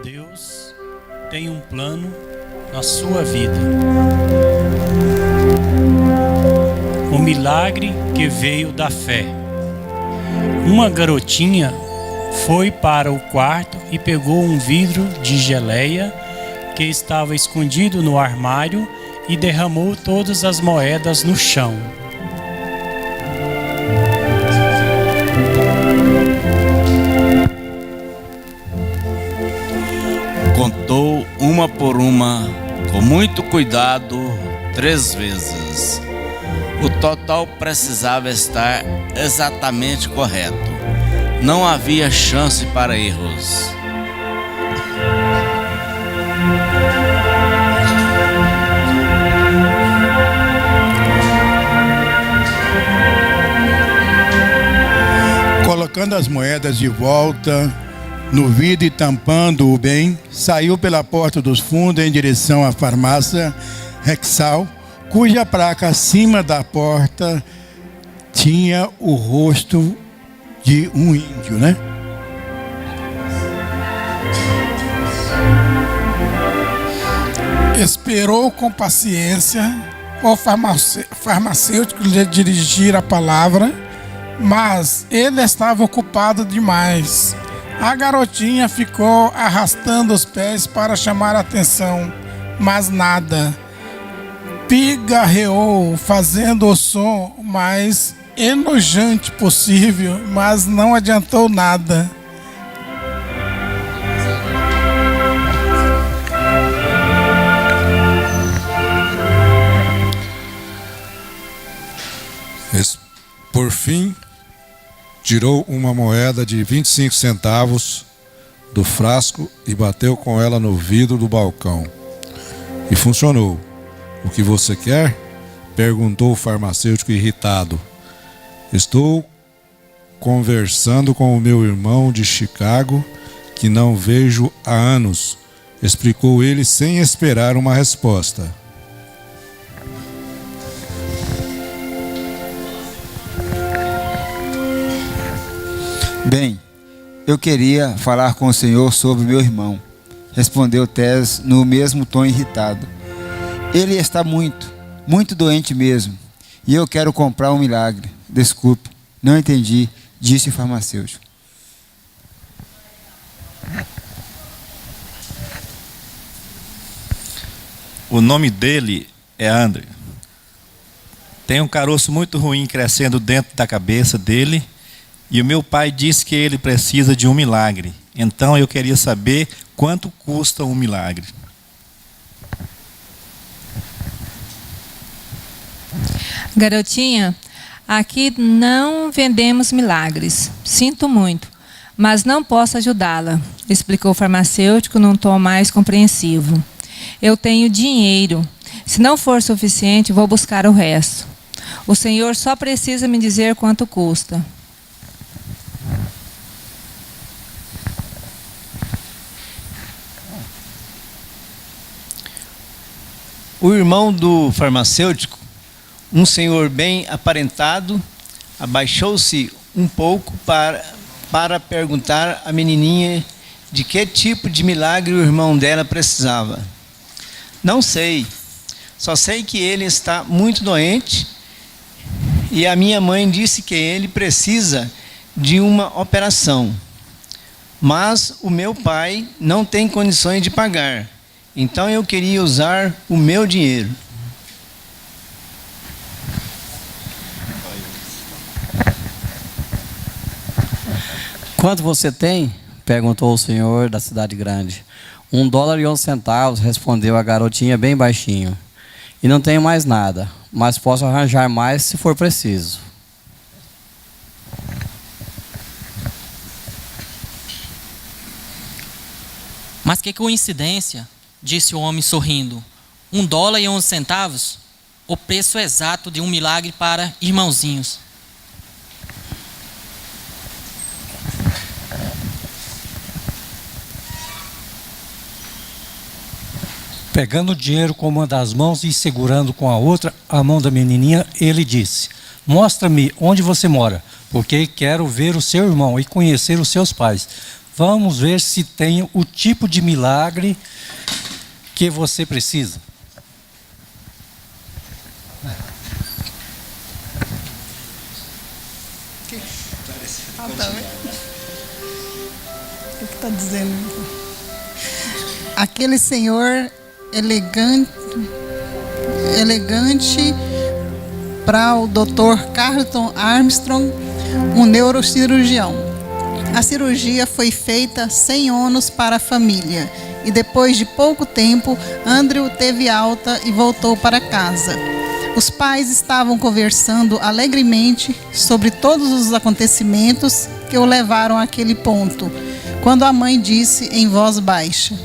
Deus tem um plano na sua vida. O milagre que veio da fé. Uma garotinha foi para o quarto e pegou um vidro de geleia que estava escondido no armário e derramou todas as moedas no chão. Contou uma por uma, com muito cuidado, 3 vezes. O total precisava estar exatamente correto. Não havia chance para erros. Colocando as moedas de volta no vidro e tampando-o bem, saiu pela porta dos fundos em direção à farmácia Rexal, cuja placa acima da porta tinha o rosto de um índio, né? Esperou com paciência o farmacêutico lhe dirigir a palavra, mas ele estava ocupado demais. A garotinha ficou arrastando os pés para chamar a atenção, mas nada. Pigarreou, fazendo o som mais enojante possível, mas não adiantou nada. Por fim, tirou uma moeda de 25 centavos do frasco e bateu com ela no vidro do balcão. E funcionou. O que você quer? Perguntou o farmacêutico irritado. Estou conversando com o meu irmão de Chicago, que não vejo há anos, explicou ele sem esperar uma resposta. Bem, eu queria falar com o senhor sobre meu irmão, respondeu Tess no mesmo tom irritado. Ele está muito doente mesmo, e eu quero comprar um milagre. Desculpe, não entendi, disse o farmacêutico. O nome dele é Andrew. Tem um caroço muito ruim crescendo dentro da cabeça dele, e o meu pai disse que ele precisa de um milagre. Então eu queria saber quanto custa um milagre. Garotinha, aqui não vendemos milagres. Sinto muito, mas não posso ajudá-la, explicou o farmacêutico num tom mais compreensivo. Eu tenho dinheiro. Se não for suficiente, vou buscar o resto. O senhor só precisa me dizer quanto custa. O irmão do farmacêutico, um senhor bem aparentado, abaixou-se um pouco para perguntar à menininha de que tipo de milagre o irmão dela precisava. Não sei, só sei que ele está muito doente e a minha mãe disse que ele precisa de uma operação. Mas o meu pai não tem condições de pagar. Então eu queria usar o meu dinheiro. Quanto você tem? Perguntou o senhor da cidade grande. $1,11, respondeu a garotinha bem baixinho. E não tenho mais nada, mas posso arranjar mais se for preciso. Mas que coincidência, disse o homem sorrindo. $1,11? O preço exato de um milagre para irmãozinhos. Pegando o dinheiro com uma das mãos e segurando com a outra a mão da menininha, ele disse: mostra-me onde você mora, porque quero ver o seu irmão e conhecer os seus pais. Vamos ver se tem o tipo de milagre que você precisa. O que está dizendo? Aquele senhor elegante para o Dr. Carlton Armstrong, um neurocirurgião. A cirurgia foi feita sem ônus para a família e depois de pouco tempo, Andrew teve alta e voltou para casa. Os pais estavam conversando alegremente sobre todos os acontecimentos que o levaram àquele ponto, quando a mãe disse em voz baixa: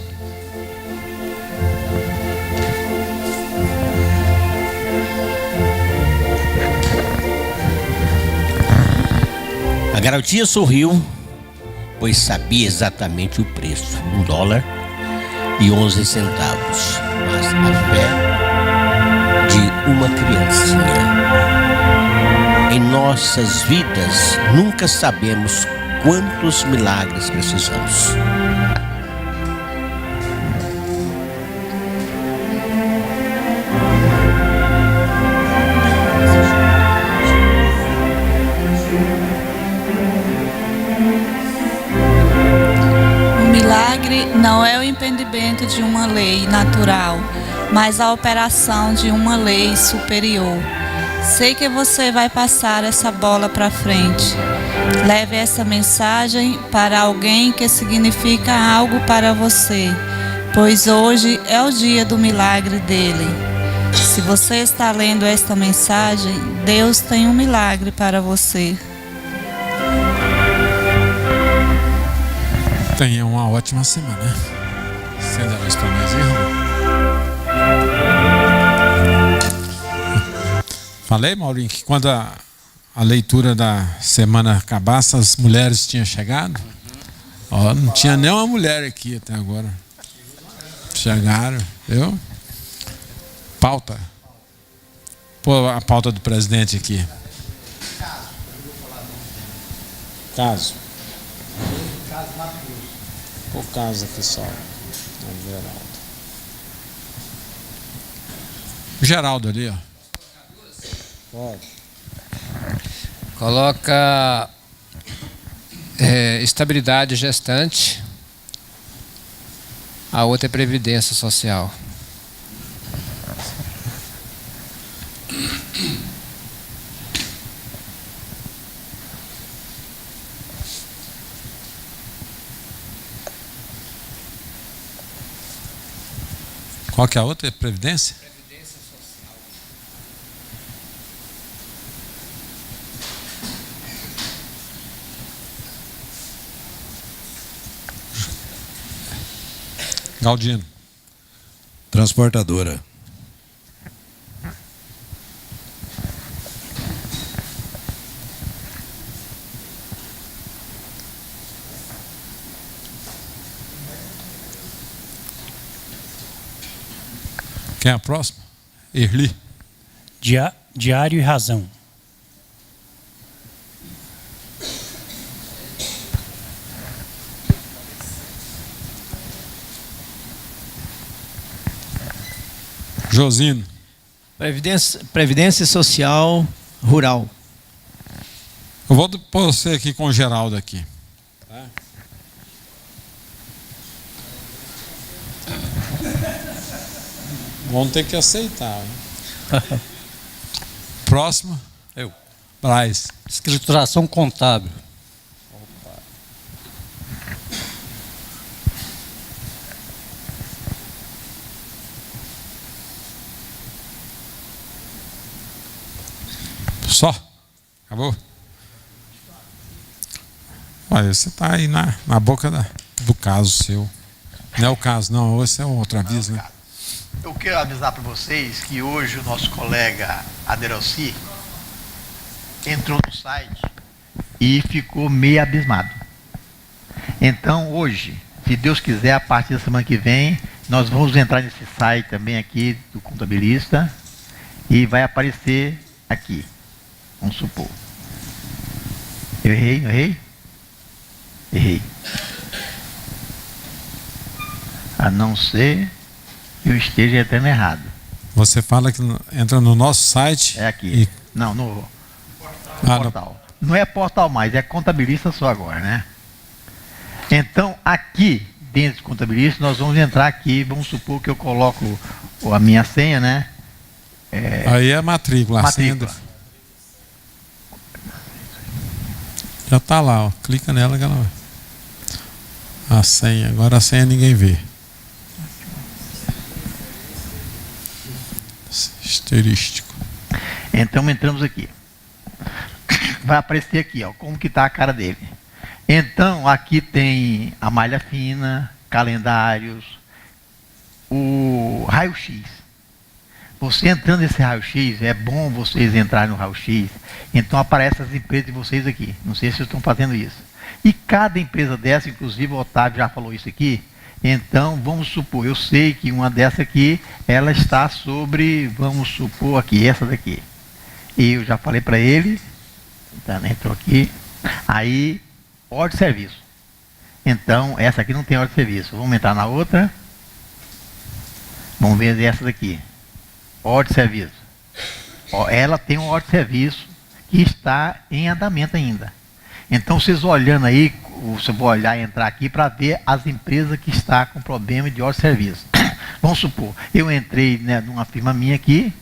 A garotinha sorriu, pois sabia exatamente o preço, $1,11, mas a fé de uma criancinha. Em nossas vidas, nunca sabemos quantos milagres precisamos. Não é o impedimento de uma lei natural, mas a operação de uma lei superior. Sei que você vai passar essa bola para frente. Leve essa mensagem para alguém que significa algo para você, pois hoje é o dia do milagre dele. Se você está lendo esta mensagem, Deus tem um milagre para você. Tenha uma ótima semana. Sendo a luz para mais irmão. Falei, Maurinho, que quando a leitura da semana acabasse, as mulheres tinham chegado. Ó, não tinha nem uma mulher aqui até agora. Chegaram, viu? Pauta. Pô, a pauta do presidente aqui. Caso. O caso aqui só. Geraldo ali, ó. Pode. Coloca estabilidade gestante. A outra é previdência social. Qual que é a outra? Previdência? Previdência social. Galdino. Transportadora. Quem é a próxima? Erli. Diário e Razão. Josino. Previdência Social Rural. Eu vou pôr você aqui com o Geraldo aqui. Tá? Vamos ter que aceitar. Né? Próximo. Eu. Braz. Escrituração contábil. Opa. Só? Acabou? Olha, você está aí na boca do caso seu. Não é o caso, não. Esse é outro aviso, né? Eu quero avisar para vocês que hoje o nosso colega Aderossi entrou no site e ficou meio abismado. Então, hoje, se Deus quiser, a partir da semana que vem, nós vamos entrar nesse site também aqui do contabilista e vai aparecer aqui. Vamos supor. Eu errei, não errei? Errei. A não ser que eu esteja entrando errado. Você fala que entra no nosso site. É aqui. Não, no portal. Não é portal mais, é contabilista só agora, né? Então, aqui, dentro de contabilista, nós vamos entrar aqui, vamos supor que eu coloco a minha senha, né? Aí é a matrícula. Matrícula. Já está lá, ó. Clica nela que ela vai. A senha. Agora a senha ninguém vê. Esterístico. Então entramos aqui. Vai aparecer aqui, ó, como que está a cara dele. Então aqui tem a malha fina, calendários, o raio-x. Você entrando nesse raio-x, é bom vocês entrarem no raio-x, então aparecem as empresas de vocês aqui. Não sei se vocês estão fazendo isso. E cada empresa dessa, inclusive o Otávio já falou isso aqui, então vamos supor, eu sei que uma dessa aqui, ela está sobre, vamos supor aqui, essa daqui. E eu já falei para ele, tá, entrou aqui, aí, ordem de serviço. Então, essa aqui não tem ordem de serviço. Vamos entrar na outra. Vamos ver essa daqui. Ordem de serviço. Ó, ela tem uma ordem de serviço que está em andamento ainda. Então, vocês olhando aí, você vai olhar e entrar aqui para ver as empresas que estão com problema de ordem de serviço. Vamos supor, eu entrei, né, numa firma minha aqui,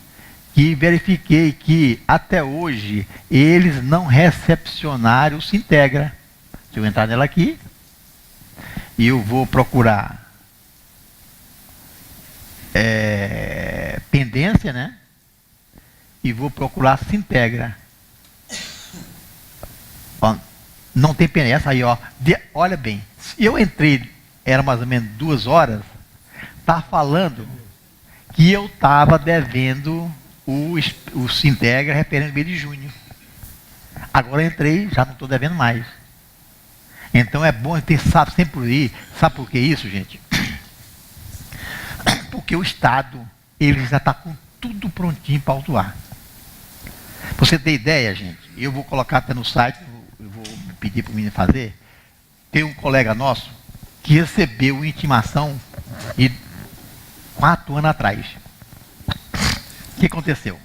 que verifiquei que até hoje eles não recepcionaram o Sintegra. Se eu entrar nela aqui, e eu vou procurar pendência, né? E vou procurar Sintegra. Ó, não tem pendência aí, ó. Olha bem, se eu entrei, era mais ou menos 2 horas, tá falando que eu estava devendo o Sintegra referente ao mês de junho. Agora eu entrei, já não estou devendo mais. Então é bom ter sempre ir. Sabe por que isso, gente? Porque o Estado, ele já está com tudo prontinho para autuar. Pra você ter ideia, gente, eu vou colocar até no site, eu vou pedir para o menino fazer. Tem um colega nosso que recebeu intimação de 4 anos atrás. O que aconteceu?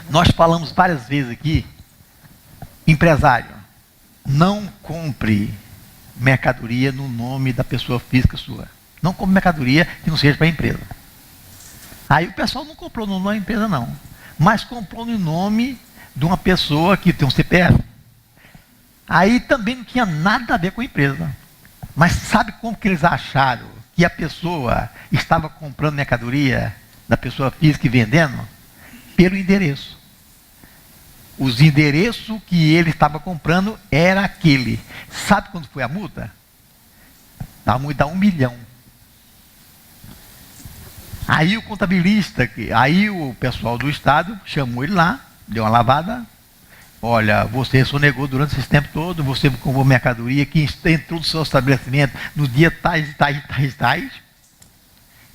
Nós falamos várias vezes aqui, empresário, não compre mercadoria no nome da pessoa física sua. Não compre mercadoria que não seja para a empresa. Aí o pessoal não comprou no nome da empresa não, mas comprou no nome de uma pessoa que tem um CPF. Aí também não tinha nada a ver com a empresa. Mas sabe como que eles acharam que a pessoa estava comprando mercadoria da pessoa física e vendendo? Pelo endereço. Os endereços que ele estava comprando era aquele. Sabe quando foi a multa? A multa dá 1 milhão. Aí o contabilista, aí o pessoal do Estado chamou ele lá, deu uma lavada. Olha, você sonegou durante esse tempo todo, você comprou mercadoria que entrou no seu estabelecimento no dia tais,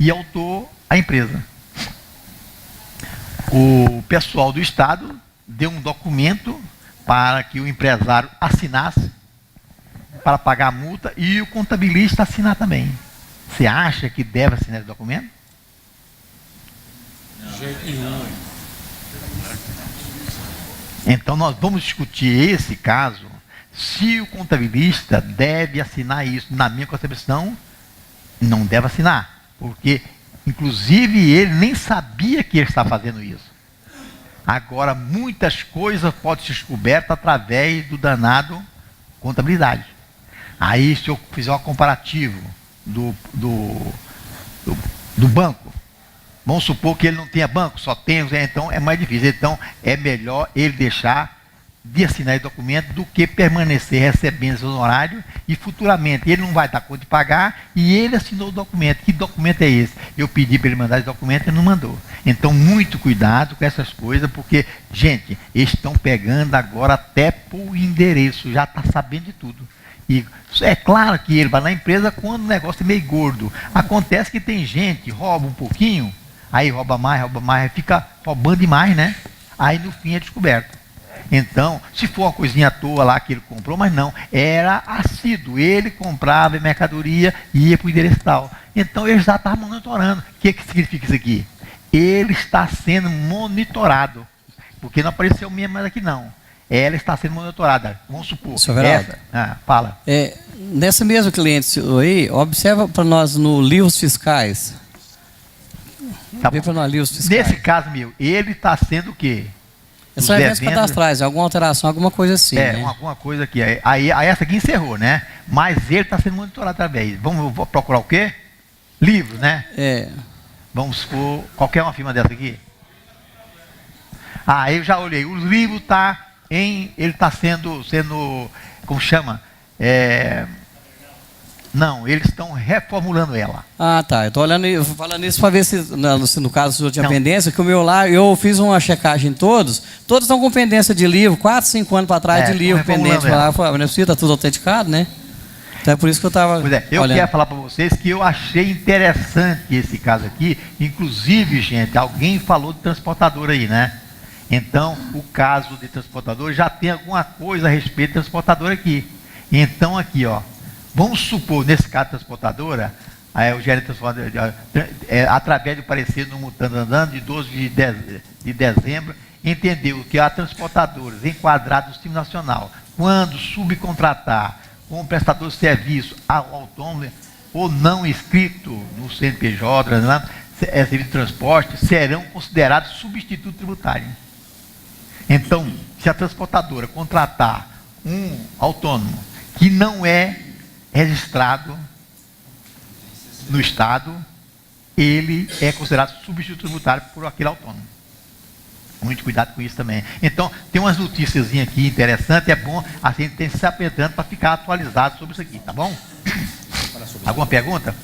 e autou a empresa. O pessoal do Estado deu um documento para que o empresário assinasse para pagar a multa e o contabilista assinar também. Você acha que deve assinar esse documento? De jeito nenhum. Então nós vamos discutir esse caso, se o contabilista deve assinar isso. Na minha concepção, não deve assinar, porque inclusive ele nem sabia que ele está fazendo isso. Agora, muitas coisas podem ser descobertas através do danado contabilidade. Aí, se eu fizer um comparativo do banco, vamos supor que ele não tenha banco, só tem, então é mais difícil. Então, é melhor ele deixar de assinar esse documento do que permanecer recebendo esse honorário e futuramente ele não vai dar conta de pagar e ele assinou o documento. Que documento é esse? Eu pedi para ele mandar esse documento e ele não mandou. Então, muito cuidado com essas coisas, porque, gente, eles estão pegando agora até por endereço, já está sabendo de tudo. E é claro que ele vai na empresa quando o negócio é meio gordo. Acontece que tem gente, rouba um pouquinho, aí rouba mais, fica roubando demais, né? Aí no fim é descoberto. Então, se for uma coisinha à toa lá que ele comprou, mas não, era assíduo. Ele comprava mercadoria e ia para o endereço tal. Então, ele já estava monitorando. O que significa isso aqui? Ele está sendo monitorado. Porque não apareceu mesmo mais aqui, não. Ela está sendo monitorada. Vamos supor. Fala. Nessa mesma cliente aí, observa para nós no livros fiscais. Tá bom. Nesse caso, ele está sendo o quê? É só eventos cadastrais, alguma alteração, alguma coisa assim. Né? Alguma coisa aqui. Aí essa aqui encerrou, né? Mas ele está sendo monitorado através. Vamos procurar o quê? Livros, né? Vamos supor, qualquer uma firma dessa aqui. Eu já olhei. Os livros ele está sendo, como chama? Não, eles estão reformulando ela. Tá. Eu estou falando isso para ver se no caso o senhor tinha pendência, que o meu lá, eu fiz uma checagem em todos estão com pendência de livro, 4, 5 anos para trás de livro pendente. Não está tudo autenticado, né? Então é por isso que eu estava eu quero falar para vocês que eu achei interessante esse caso aqui. Inclusive, gente, alguém falou de transportador aí, né? Então, o caso de transportador já tem alguma coisa a respeito de transportador aqui. Então, aqui, vamos supor, nesse caso de transportadora, o gerente transportador, através do parecer no Mutando Andando, de 12 de dezembro, entendeu que a transportadores enquadrados no Sistema Nacional, quando subcontratar com um prestador de serviço autônomo ou não inscrito no CNPJ, serviço de transporte, serão considerados substituto tributário. Então, se a transportadora contratar um autônomo que não é registrado no Estado, ele é considerado substituto tributário por aquele autônomo. Muito cuidado com isso também. Então, tem umas notícias aqui interessantes, é bom a gente ter se apresentando para ficar atualizado sobre isso aqui, tá bom? Alguma pergunta?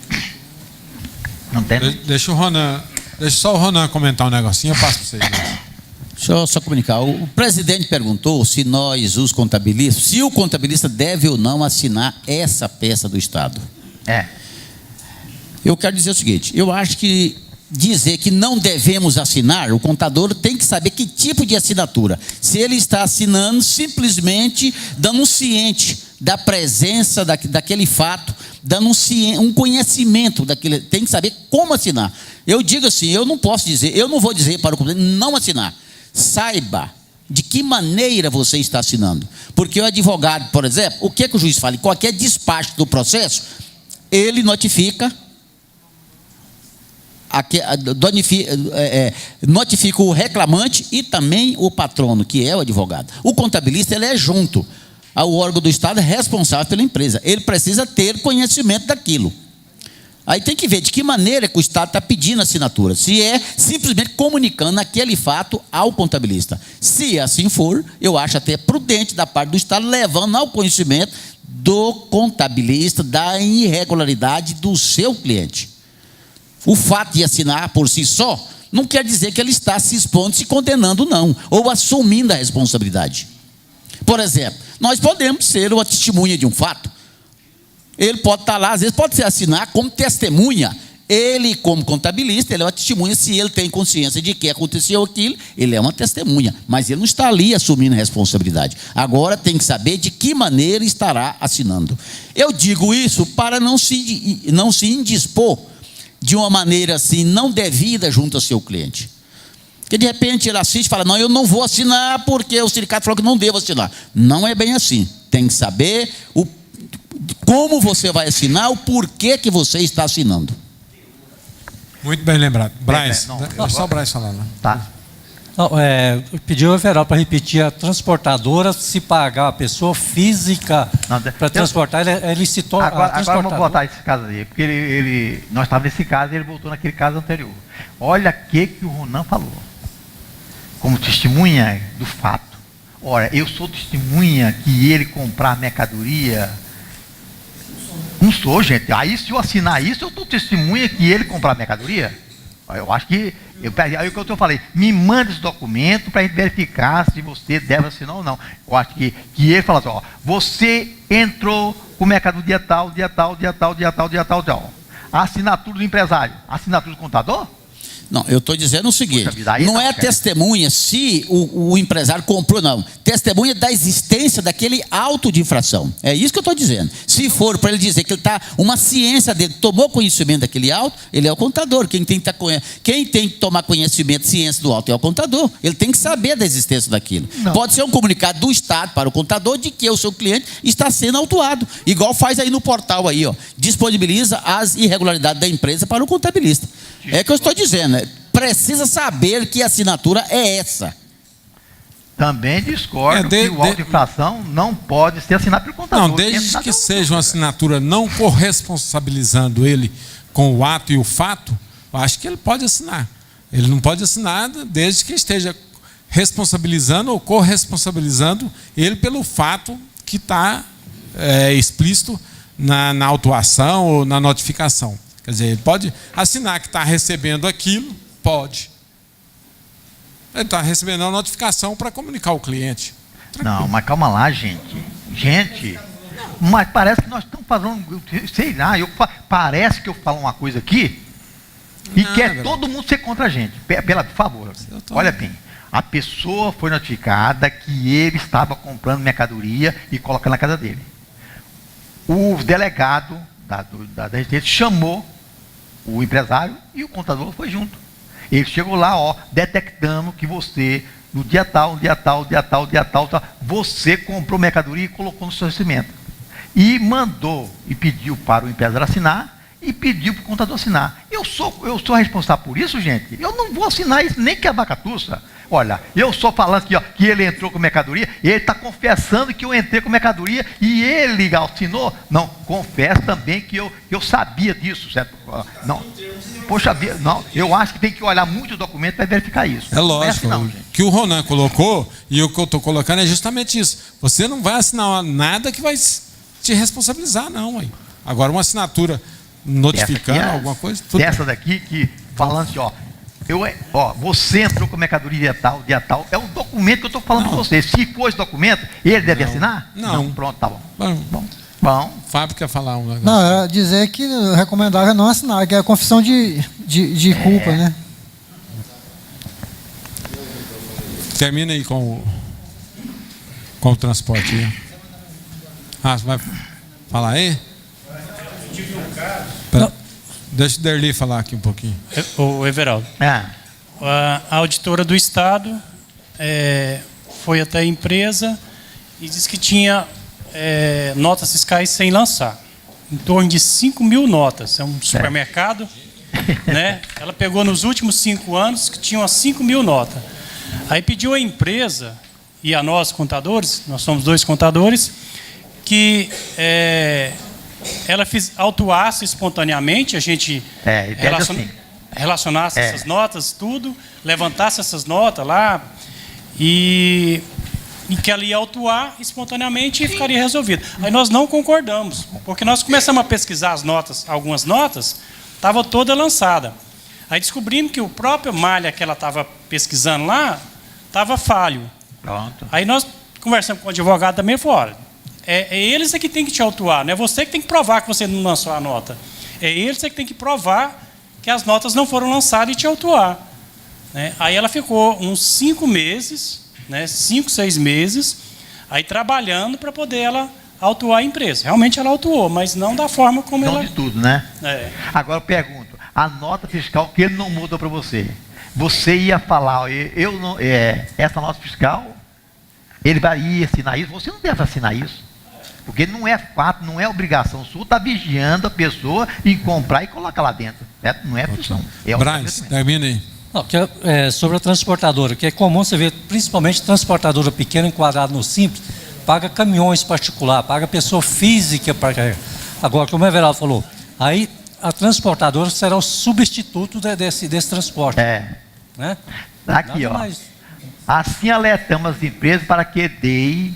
Não tem? Deixa só o Ronan comentar um negocinho, eu passo para vocês. Deixa eu só comunicar. O presidente perguntou se nós, os contabilistas, se o contabilista deve ou não assinar essa peça do Estado. Eu quero dizer o seguinte, eu acho que dizer que não devemos assinar, o contador tem que saber que tipo de assinatura. Se ele está assinando, simplesmente dando um ciente da presença daquele fato, dando um conhecimento daquele, tem que saber como assinar. Eu digo assim, eu não vou dizer para o contador não assinar. Saiba de que maneira você está assinando. Porque o advogado, por exemplo, o que o juiz fala? Em qualquer despacho do processo, ele notifica o reclamante e também o patrono, que é o advogado. O contabilista, ele é junto ao órgão do Estado responsável pela empresa. Ele precisa ter conhecimento daquilo. Aí tem que ver de que maneira que o Estado está pedindo a assinatura. Se é simplesmente comunicando aquele fato ao contabilista. Se assim for, eu acho até prudente da parte do Estado, levando ao conhecimento do contabilista da irregularidade do seu cliente. O fato de assinar por si só não quer dizer que ele está se expondo, se condenando, não, ou assumindo a responsabilidade. Por exemplo, nós podemos ser uma testemunha de um fato. Ele pode estar lá, às vezes pode ser assinar como testemunha. Ele, como contabilista, ele é uma testemunha. Se ele tem consciência de que aconteceu aquilo, ele é uma testemunha, mas ele não está ali assumindo a responsabilidade. Agora tem que saber de que maneira estará assinando. Eu digo isso para não se indispor de uma maneira assim, não devida junto ao seu cliente. Porque de repente ele assiste e fala, não, eu não vou assinar porque o sindicato falou que não devo assinar. Não é bem assim. Tem que saber como você vai assinar, o porquê que você está assinando. Muito bem lembrado. Braz, deixa só o Braz falar. Né? Tá. Pediu o Everal para repetir, a transportadora, se pagar a pessoa física para transportar, ele citou a transportadora. Agora vamos botar esse caso aí, porque nós estávamos nesse caso e ele voltou naquele caso anterior. Olha o que o Ronan falou, como testemunha do fato. Ora, eu sou testemunha que ele comprar mercadoria. Não sou, gente. Aí se eu assinar isso, eu estou testemunha que ele comprar mercadoria. Eu acho que, aí o que eu falei, me manda esse documento para a gente verificar se você deve assinar ou não. Eu acho que ele fala assim, você entrou com mercadoria dia tal. A assinatura do empresário, a assinatura do contador? Não, eu estou dizendo o seguinte, Poxa vida, aí não não, é cara. testemunha se o empresário comprou, não. Testemunha da existência daquele auto de infração. É isso que eu estou dizendo. Se for para ele dizer que ele está, uma ciência dele, tomou conhecimento daquele auto, ele é o contador. Quem tem que tomar conhecimento, ciência do auto é o contador. Ele tem que saber da existência daquilo. Não. Pode ser um comunicado do Estado para o contador de que o seu cliente está sendo autuado. Igual faz aí no portal aí, ó. Disponibiliza as irregularidades da empresa para o contabilista. É que eu estou dizendo, precisa saber que assinatura é essa. Também discordo que o auto de infração não pode ser assinado pelo contador. Não, desde que seja uma assinatura não corresponsabilizando ele com o ato e o fato, eu acho que ele pode assinar. Ele não pode assinar desde que esteja responsabilizando ou corresponsabilizando ele pelo fato que está explícito na autuação ou na notificação. Quer dizer, ele pode assinar que está recebendo aquilo, pode. Ele está recebendo a notificação para comunicar ao cliente. Tranquilo. Não, mas calma lá, gente. Gente, mas parece que nós estamos falando, sei lá, parece que eu falo uma coisa aqui e quer todo mundo ser contra a gente. Por favor, olha bem. A pessoa foi notificada que ele estava comprando mercadoria e colocando na casa dele. O delegado da Receita chamou o empresário e o contador foi junto. Ele chegou lá, ó, detectando que você, no dia tal, você comprou mercadoria e colocou no seu recebimento. E mandou, e pediu para o empresário assinar, e pediu para o contador assinar. Eu sou responsável por isso, gente? Eu não vou assinar isso nem que a vaca tussa. Olha, eu só falando aqui, ó, que ele entrou com mercadoria, ele está confessando que eu entrei com mercadoria e ele assinou. Não, confesso também que eu sabia disso, certo? Não, poxa vida, não, eu acho que tem que olhar muito o documento para verificar isso. É lógico, não, que o Ronan colocou, e o que eu estou colocando é justamente isso. Você não vai assinar nada que vai te responsabilizar, não. Aí. Agora, uma assinatura notificando alguma coisa. Essa daqui que falando assim, ó, você entrou com mercadoria dia tal, é o documento que eu estou falando para você. Se for esse documento, ele deve assinar? Não. Pronto, tá bom. Bom. Fábio quer falar um negócio. Não, era dizer que o recomendável é não assinar, que é a confissão de culpa, né? Termina aí com o transporte aí. Você vai falar aí? Deixa o Derli falar aqui um pouquinho. O Everaldo. A auditora do Estado foi até a empresa e disse que tinha notas fiscais sem lançar. Em torno de 5 mil notas. É um supermercado. Né? Ela pegou nos últimos 5 anos que tinham 5 mil notas. Aí pediu à empresa e a nós, contadores, nós somos 2 contadores, que ela autuasse espontaneamente, a gente relacionasse essas notas, tudo, levantasse essas notas lá e que ela ia autuar espontaneamente e ficaria resolvido. Aí nós não concordamos, porque nós começamos a pesquisar as notas, algumas notas, estava toda lançada. Aí descobrimos que o próprio malha que ela estava pesquisando lá estava falho. Pronto. Aí nós conversamos com o advogado também e falou, olha, eles é que tem que te autuar, não é você que tem que provar que você não lançou a nota. É eles é que tem que provar que as notas não foram lançadas e te autuar. Né? Aí ela ficou uns 5 meses, né, 5, 6 meses, aí trabalhando para poder ela autuar a empresa. Realmente ela autuou, mas não da forma como não ela... de tudo, né? Agora eu pergunto, a nota fiscal que ele não mudou para você, você ia falar, essa nota fiscal, ele vai assinar isso, você não deve assinar isso. Porque não é fato, não é obrigação sua, está vigiando a pessoa em comprar e colocar lá dentro. Não é função. Braz, termina aí. Não, sobre a transportadora, que é comum você ver, principalmente transportadora pequena, enquadrada no simples, paga caminhões particular, paga pessoa física para carregar. Agora, como o Everaldo falou, aí a transportadora será o substituto desse transporte. Né? Aqui, ó. Assim alertamos as empresas para que deem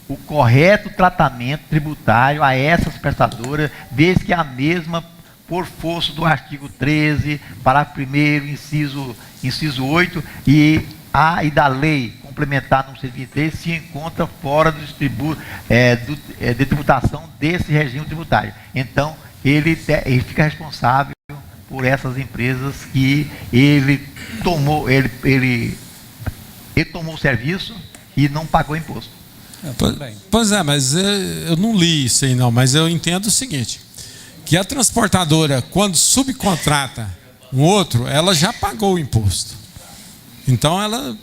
o correto tratamento tributário a essas prestadoras, desde que a mesma, por força do artigo 13, parágrafo 1º, inciso 8, e da lei complementar número 123, se encontra fora de tributação desse regime tributário. Então, ele fica responsável por essas empresas que ele tomou o serviço e não pagou imposto. Pois é, mas eu não li isso aí não, mas eu entendo o seguinte, que a transportadora, quando subcontrata um outro, ela já pagou o imposto. Então ela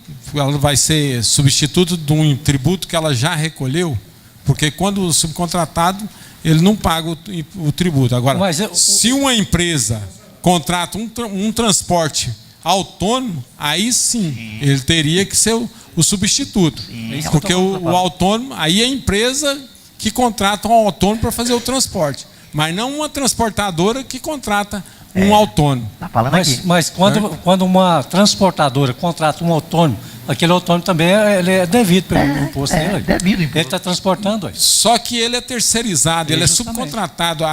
vai ser substituto de um tributo que ela já recolheu, porque quando o subcontratado, ele não paga o tributo. Agora, se uma empresa contrata um transporte autônomo, aí sim, ele teria que ser o substituto. Porque o autônomo, aí é a empresa que contrata um autônomo para fazer o transporte, mas não uma transportadora que contrata um autônomo. Mas quando uma transportadora contrata um autônomo, aquele autônomo também ele é devido pelo imposto dele. Devido imposto. Ele está transportando. Só que ele é terceirizado, ele é subcontratado.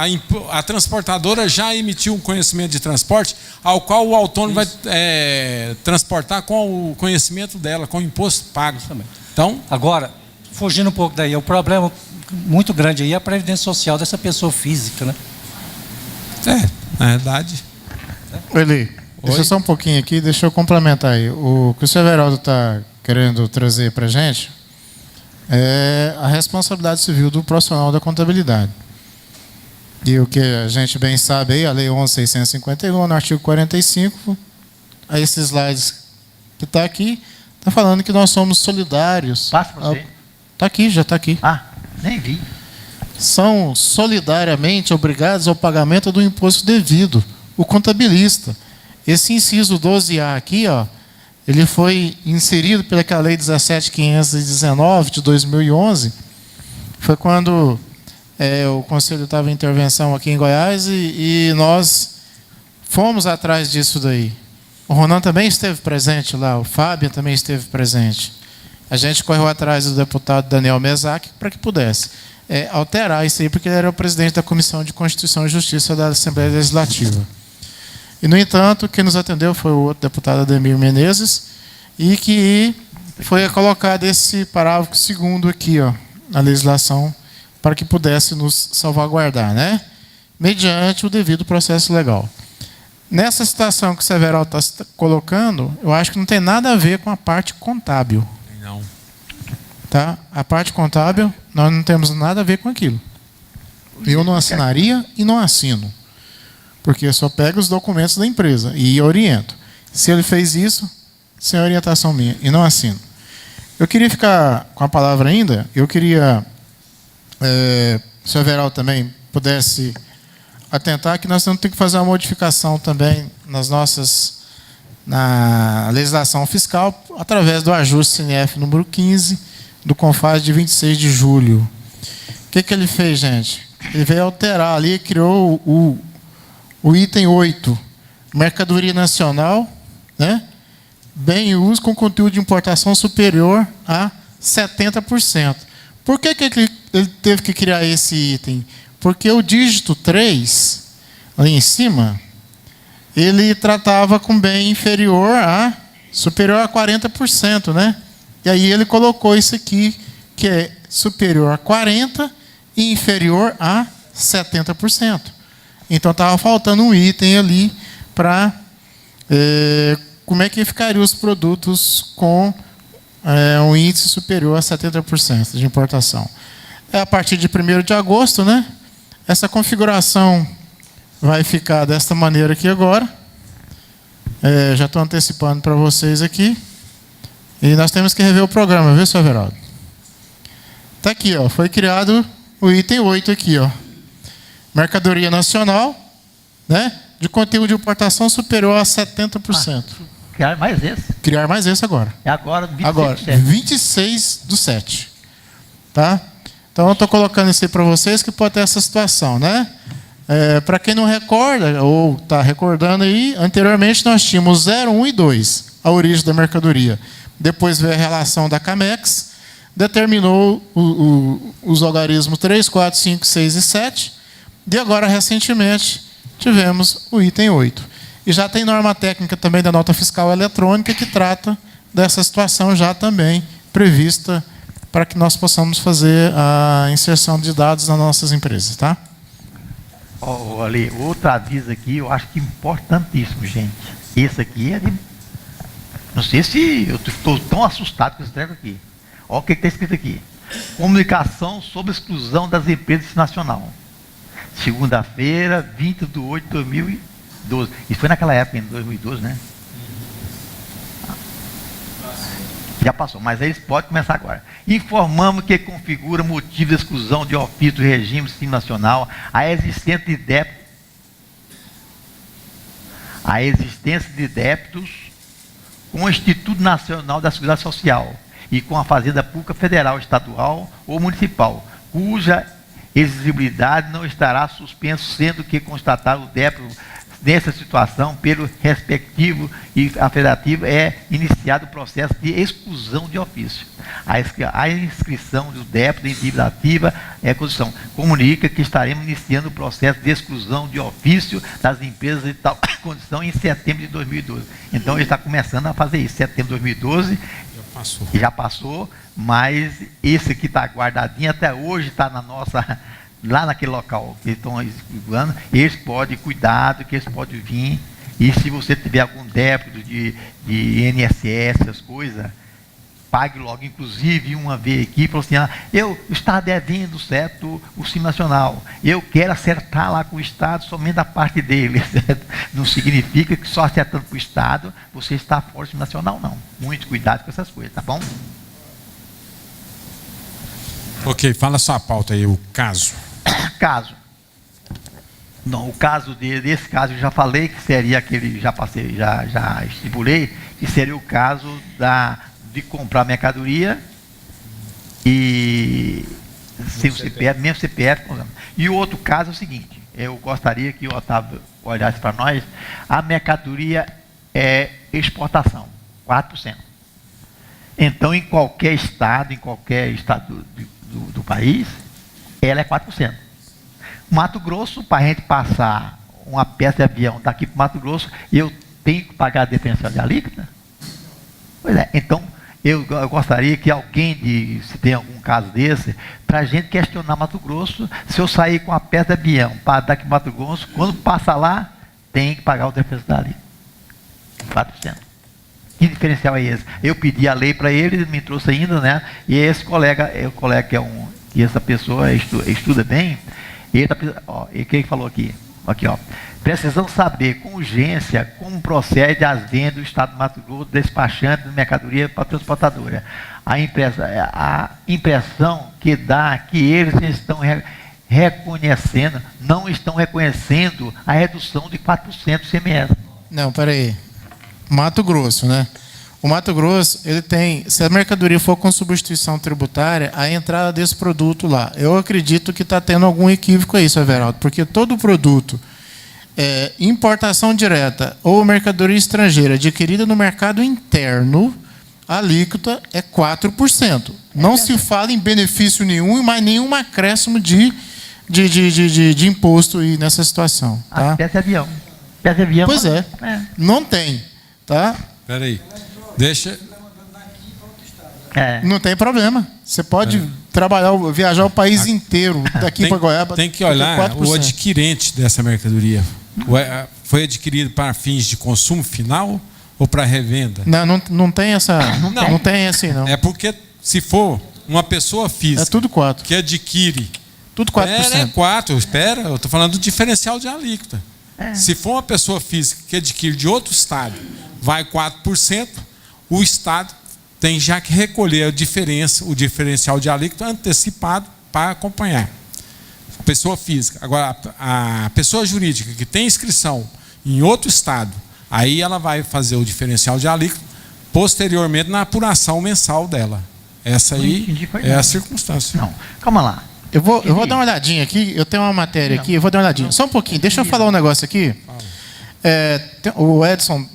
A transportadora já emitiu um conhecimento de transporte, ao qual o autônomo vai transportar com o conhecimento dela, com o imposto pago. Então, agora, fugindo um pouco daí, o problema muito grande aí é a previdência social dessa pessoa física, né? Na verdade. Eli, deixa só um pouquinho aqui, deixa eu complementar aí. O que o senhor Everaldo está querendo trazer para a gente é a responsabilidade civil do profissional da contabilidade. E o que a gente bem sabe aí, a Lei 11.651, no artigo 45, a esses slides que está aqui, está falando que nós somos solidários. Passa para você. Está aqui, já está aqui. Nem vi. São solidariamente obrigados ao pagamento do imposto devido, o contabilista. Esse inciso 12A aqui, ó, ele foi inserido pela Lei 17.519 de 2011, foi quando o Conselho estava em intervenção aqui em Goiás e nós fomos atrás disso daí. O Ronan também esteve presente lá, o Fábio também esteve presente. A gente correu atrás do deputado Daniel Mesac para que pudesse alterar isso aí, porque ele era o presidente da Comissão de Constituição e Justiça da Assembleia Legislativa. E, no entanto, quem nos atendeu foi o outro deputado Ademir Menezes, e que foi colocado esse parágrafo segundo aqui, ó, na legislação, para que pudesse nos salvaguardar, né? Mediante o devido processo legal. Nessa situação que o Severaldo está colocando, eu acho que não tem nada a ver com a parte contábil. Não. Tá? A parte contábil, nós não temos nada a ver com aquilo. Eu não assinaria e não assino. Porque eu só pego os documentos da empresa e oriento. Se ele fez isso, sem orientação minha, e não assino. Eu queria ficar com a palavra ainda, eu queria, se o Everaldo também pudesse atentar, que nós temos que fazer uma modificação também na legislação fiscal, através do ajuste CNF número 15, do CONFAS de 26 de julho. O que ele fez, gente? Ele veio alterar ali, criou o item 8, mercadoria nacional, né? Bem em uso com conteúdo de importação superior a 70%. Por que ele teve que criar esse item? Porque o dígito 3, ali em cima, ele tratava com bem superior a 40%, né? E aí ele colocou isso aqui, que é superior a 40% e inferior a 70%. Então estava faltando um item ali para como é que ficariam os produtos com um índice superior a 70% de importação. A partir de 1º de agosto, né? Essa configuração vai ficar desta maneira aqui agora. Já estou antecipando para vocês aqui. E nós temos que rever o programa, viu, seu Everaldo? Está aqui, ó, foi criado o item 8 aqui, ó. Mercadoria nacional, né? De conteúdo de importação superior a 70%. Criar mais esse? Criar mais esse agora. É agora, 26 agora, 26/7. Tá? Então, eu estou colocando isso aí para vocês, que pode ter essa situação, né? Para quem não recorda, ou está recordando aí, anteriormente nós tínhamos 0, 1 e 2, a origem da mercadoria. Depois veio a relação da CAMEX, determinou os algarismos 3, 4, 5, 6 e 7, e agora, recentemente, tivemos o item 8. E já tem norma técnica também da nota fiscal eletrônica que trata dessa situação já também prevista para que nós possamos fazer a inserção de dados nas nossas empresas, tá? Olha, outro aviso aqui, eu acho que importantíssimo, gente. Esse aqui é de... Não sei se eu estou tão assustado com esse treco aqui. Olha o que está escrito aqui. Comunicação sobre exclusão das empresas nacional. Segunda-feira, 20 de 8 de 2012. Isso foi naquela época, em 2012, né? Já passou, mas eles podem começar agora. Informamos que configura motivo de exclusão de ofício do regime civil nacional a existência de débitos com o Instituto Nacional da Seguridade Social e com a Fazenda Pública Federal, Estadual ou Municipal, cuja exigibilidade não estará suspenso, sendo que constatar o débito nessa situação pelo respectivo e a federativo é iniciado o processo de exclusão de ofício. A inscrição do débito em dívida ativa é condição. Comunica que estaremos iniciando o processo de exclusão de ofício das empresas de tal condição em setembro de 2012. Então ele está começando a fazer isso. Setembro de 2012 já passou, mas esse aqui está guardadinho até hoje, está na nossa... Lá naquele local que eles estão explicando, eles podem, cuidado, que eles podem vir. E se você tiver algum débito de INSS, essas coisas, pague logo. Inclusive, uma vez aqui, falou assim, eu estava devendo, certo, o Simples Nacional. Eu quero acertar lá com o Estado somente a parte dele, certo? Não significa que só acertando com o Estado, você está fora do Simples Nacional, não. Muito cuidado com essas coisas, tá bom? Ok, fala sua pauta aí, o caso. Caso. Não, o caso desse caso eu já falei que seria aquele, já estipulei, que seria o caso de comprar mercadoria e sem o CPF, mesmo CPF. E o outro caso é o seguinte, eu gostaria que o Otávio olhasse para nós, a mercadoria é exportação, 4%. Então, em qualquer estado do país, ela é 4%. Mato Grosso, para a gente passar uma peça de avião daqui para Mato Grosso, eu tenho que pagar a diferencial de alíquota? Pois é, então eu gostaria que alguém, se tem algum caso desse, para a gente questionar Mato Grosso, se eu sair com a peça de avião para daqui para Mato Grosso, quando passa lá, tem que pagar o diferencial da alíquota. 4%. Que diferencial é esse? Eu pedi a lei para ele, ele me trouxe ainda, né? E esse colega que essa pessoa estuda bem, ele tá, o que ele falou aqui? Aqui, ó. Precisamos saber com urgência como procede as vendas do Estado de Mato Grosso, despachante de mercadoria para a transportadora. A impressão que dá que eles estão não estão reconhecendo a redução de 4% do CMS. Não, peraí. Mato Grosso, né? O Mato Grosso, ele tem, se a mercadoria for com substituição tributária, a entrada desse produto lá. Eu acredito que está tendo algum equívoco aí, Everaldo, porque todo produto, importação direta ou mercadoria estrangeira adquirida no mercado interno, a alíquota é 4%. Não se fala em benefício nenhum e mais nenhum acréscimo de imposto aí nessa situação. Tá? Peça de avião. Peça de avião. Pois é. Não tem. Tá? Espera aí. Deixa. Não tem problema. Você pode viajar o país inteiro, daqui para Goiaba. Tem que olhar o adquirente dessa mercadoria. Foi adquirido para fins de consumo final ou para revenda? Não tem essa. Não tem assim, não. É porque se for uma pessoa física. É tudo 4%. Que adquire. Tudo 4%. É 4%. Espera, eu estou falando do diferencial de alíquota. Se for uma pessoa física que adquire de outro estado, vai 4%, o Estado tem já que recolher o diferencial de alíquota antecipado para acompanhar. Pessoa física. Agora, a pessoa jurídica que tem inscrição em outro estado, aí ela vai fazer o diferencial de alíquota posteriormente na apuração mensal dela. Essa aí é a circunstância. Não, calma lá. Eu vou dar uma olhadinha aqui, eu tenho uma matéria aqui, eu vou dar uma olhadinha. Só um pouquinho, deixa eu falar um negócio aqui. O Edson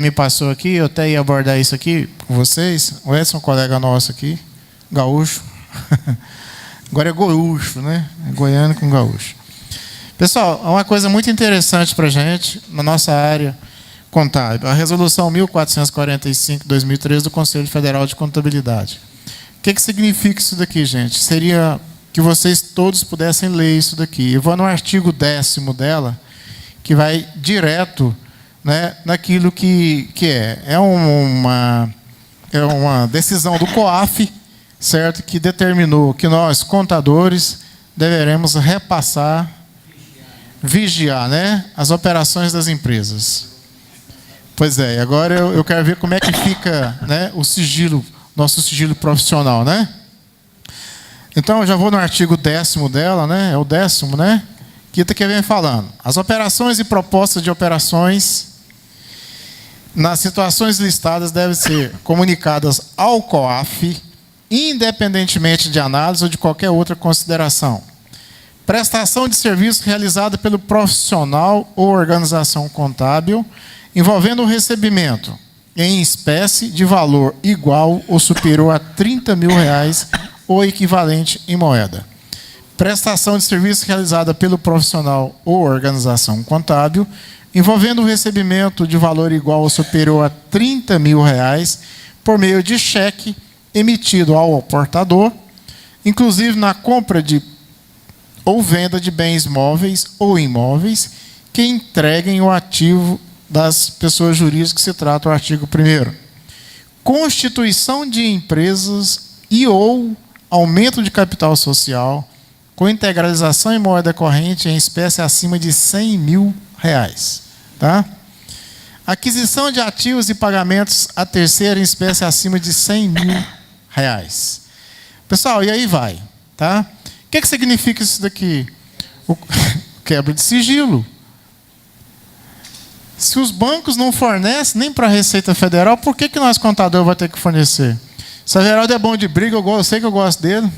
me passou aqui, eu até ia abordar isso aqui com vocês. O Edson, colega nosso aqui, gaúcho. Agora é gaúcho, né? É goiano com gaúcho. Pessoal, é uma coisa muito interessante para a gente, na nossa área contábil. A resolução 1445 de 2013 do Conselho Federal de Contabilidade. O que significa isso daqui, gente? Seria que vocês todos pudessem ler isso daqui. Eu vou no artigo 10º dela, que vai direto, né, naquilo que é. É uma decisão do COAF, certo? Que determinou que nós, contadores, deveremos repassar, vigiar, né, as operações das empresas. Pois é, agora eu quero ver como é que fica, né, o sigilo, nosso sigilo profissional, né? Então, eu já vou no artigo 10º dela, né? É o 10º, né? Que vem falando. As operações e propostas de operações nas situações listadas devem ser comunicadas ao COAF, independentemente de análise ou de qualquer outra consideração. Prestação de serviço realizada pelo profissional ou organização contábil, envolvendo o recebimento em espécie de valor igual ou superior a R$30 mil ou equivalente em moeda. Prestação de serviço realizada pelo profissional ou organização contábil, envolvendo o recebimento de valor igual ou superior a R$30 mil por meio de cheque emitido ao portador, inclusive na compra de ou venda de bens móveis ou imóveis que entreguem o ativo das pessoas jurídicas que se trata o artigo 1º. Constituição de empresas e ou aumento de capital social com integralização em moeda corrente em espécie acima de R$100 mil. Tá? Aquisição de ativos e pagamentos a terceiro em espécie acima de R$100 mil. Pessoal, e aí vai. Tá? O que significa isso daqui? O quebra de sigilo. Se os bancos não fornecem nem para a Receita Federal, por que nós, contador, vamos ter que fornecer? Se o Everaldo é bom de briga, eu sei que eu gosto dele.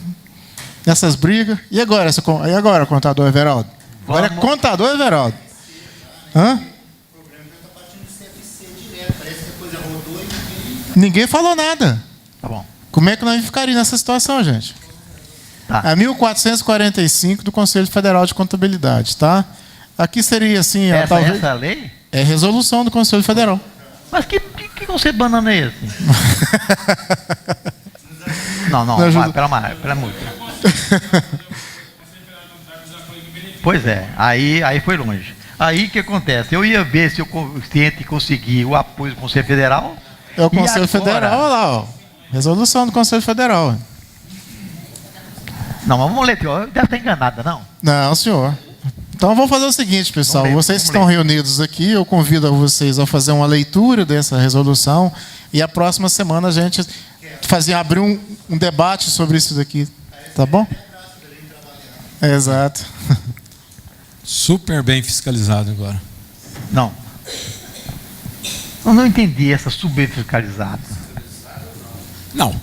Dessas brigas. E agora, contador Everaldo? Agora é contador Everaldo. Hã? Ninguém falou nada. Tá bom. Como é que nós ficaríamos nessa situação, gente? Tá. A 1445 do Conselho Federal de Contabilidade, tá? Aqui seria assim... Essa é a lei? É resolução do Conselho Federal. Mas que conceito banana é esse? Não, pela multa. Pois é, aí foi longe. Aí o que acontece? Eu ia ver se o cliente conseguir o apoio do Conselho Federal. É o Conselho Federal, olha lá, ó. Resolução do Conselho Federal. Não, mas vamos ler, deve estar enganada, não? Não, senhor. Então vamos fazer o seguinte, pessoal. Vocês que estão reunidos aqui, eu convido vocês a fazer uma leitura dessa resolução e a próxima semana a gente abrir um debate sobre isso daqui. Tá bom? Exato. Super bem fiscalizado agora. Não. Eu não entendi essa super fiscalizada. Não,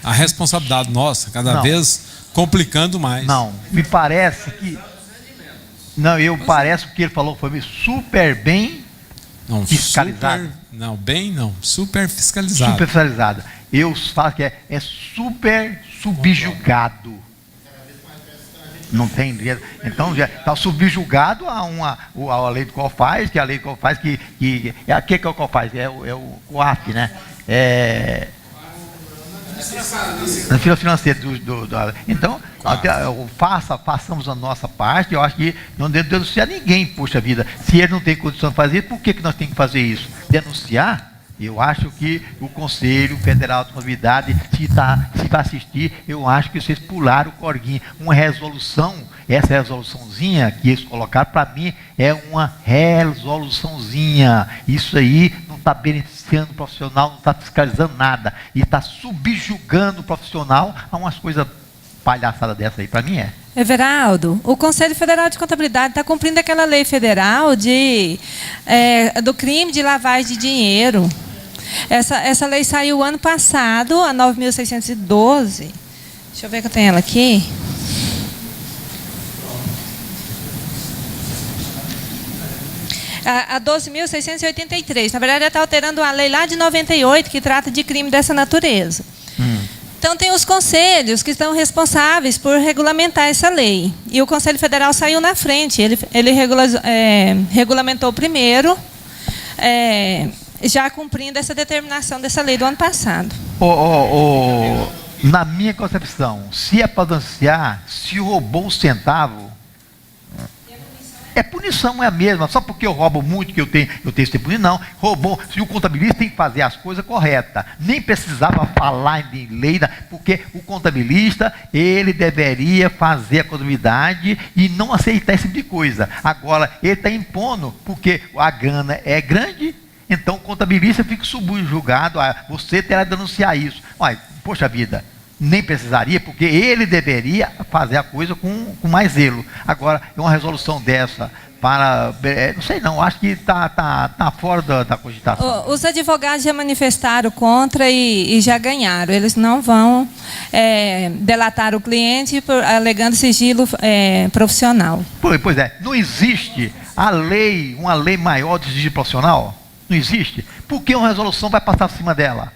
a responsabilidade nossa, cada vez complicando mais. Não, me parece que... Não, parece que ele falou foi super bem fiscalizado. Super fiscalizado. Super fiscalizado. Eu falo que é super subjugado. Não tem. Então já está subjugado a lei do COFAS, que é a lei do COFAS que é o COFAS? É o COAF, né? Na fila financeira então, façamos a nossa parte. Eu acho que não deve denunciar ninguém, poxa vida. Se ele não tem condição de fazer, por que nós temos que fazer isso? Denunciar? Eu acho que o Conselho Federal de Contabilidade, se vai assistir, eu acho que vocês pularam o corguinho. Uma resolução, essa resoluçãozinha que eles colocaram, para mim, é uma resoluçãozinha. Isso aí não está beneficiando o profissional, não está fiscalizando nada. E está subjugando o profissional a umas coisas palhaçadas dessa aí, para mim é. Everaldo, o Conselho Federal de Contabilidade está cumprindo aquela lei federal do crime de lavagem de dinheiro. Essa lei saiu ano passado, a 9.612. Deixa eu ver que eu tenho ela aqui. A 12.683. Na verdade, ela está alterando a lei lá de 98, que trata de crime dessa natureza. Então, tem os conselhos que estão responsáveis por regulamentar essa lei. E o Conselho Federal saiu na frente. Ele regulamentou primeiro, já cumprindo essa determinação dessa lei do ano passado. Na minha concepção, se é para denunciar, se roubou um centavo, punição é a mesma. Só porque eu roubo muito que eu tenho que ser punido, não. Roubou, se o contabilista tem que fazer as coisas corretas. Nem precisava falar em lei, porque o contabilista, ele deveria fazer a contabilidade e não aceitar esse tipo de coisa. Agora, ele está impondo, porque a grana é grande, então o contabilista fica subjugado, você terá que denunciar isso. Olha, poxa vida, nem precisaria, porque ele deveria fazer a coisa com mais zelo. Agora, uma resolução dessa para... não sei não, acho que está fora da cogitação. Os advogados já manifestaram contra e já ganharam. Eles não vão delatar o cliente alegando sigilo profissional. Pois é, não existe uma lei maior de sigilo profissional? Não existe. Por que uma resolução vai passar por cima dela?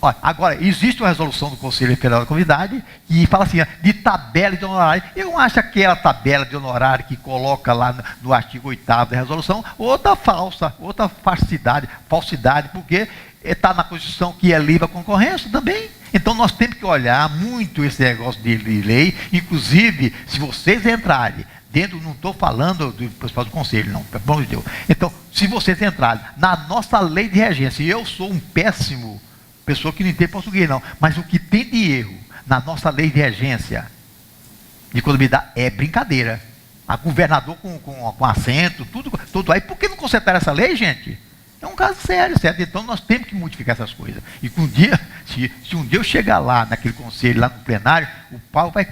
Olha, agora, existe uma resolução do Conselho Federal da Contabilidade que fala assim, de tabela de honorário. Eu acho aquela tabela de honorário que coloca lá no artigo 8º da resolução, outra falsa, outra falsidade, porque está na Constituição que é livre a concorrência também. Então, nós temos que olhar muito esse negócio de lei, inclusive, se vocês entrarem dentro, não estou falando do pessoal do Conselho, não, pelo amor de Deus. Então, se vocês entrarem na nossa lei de regência, e eu sou um péssimo pessoa que não entende português, não. Mas o que tem de erro na nossa lei de regência de contabilidade é brincadeira. A governador com assento, tudo aí. Por que não consertar essa lei, gente? É um caso sério, certo? Então nós temos que modificar essas coisas. E que um dia, se um dia eu chegar lá, naquele conselho, lá no plenário, o pau vai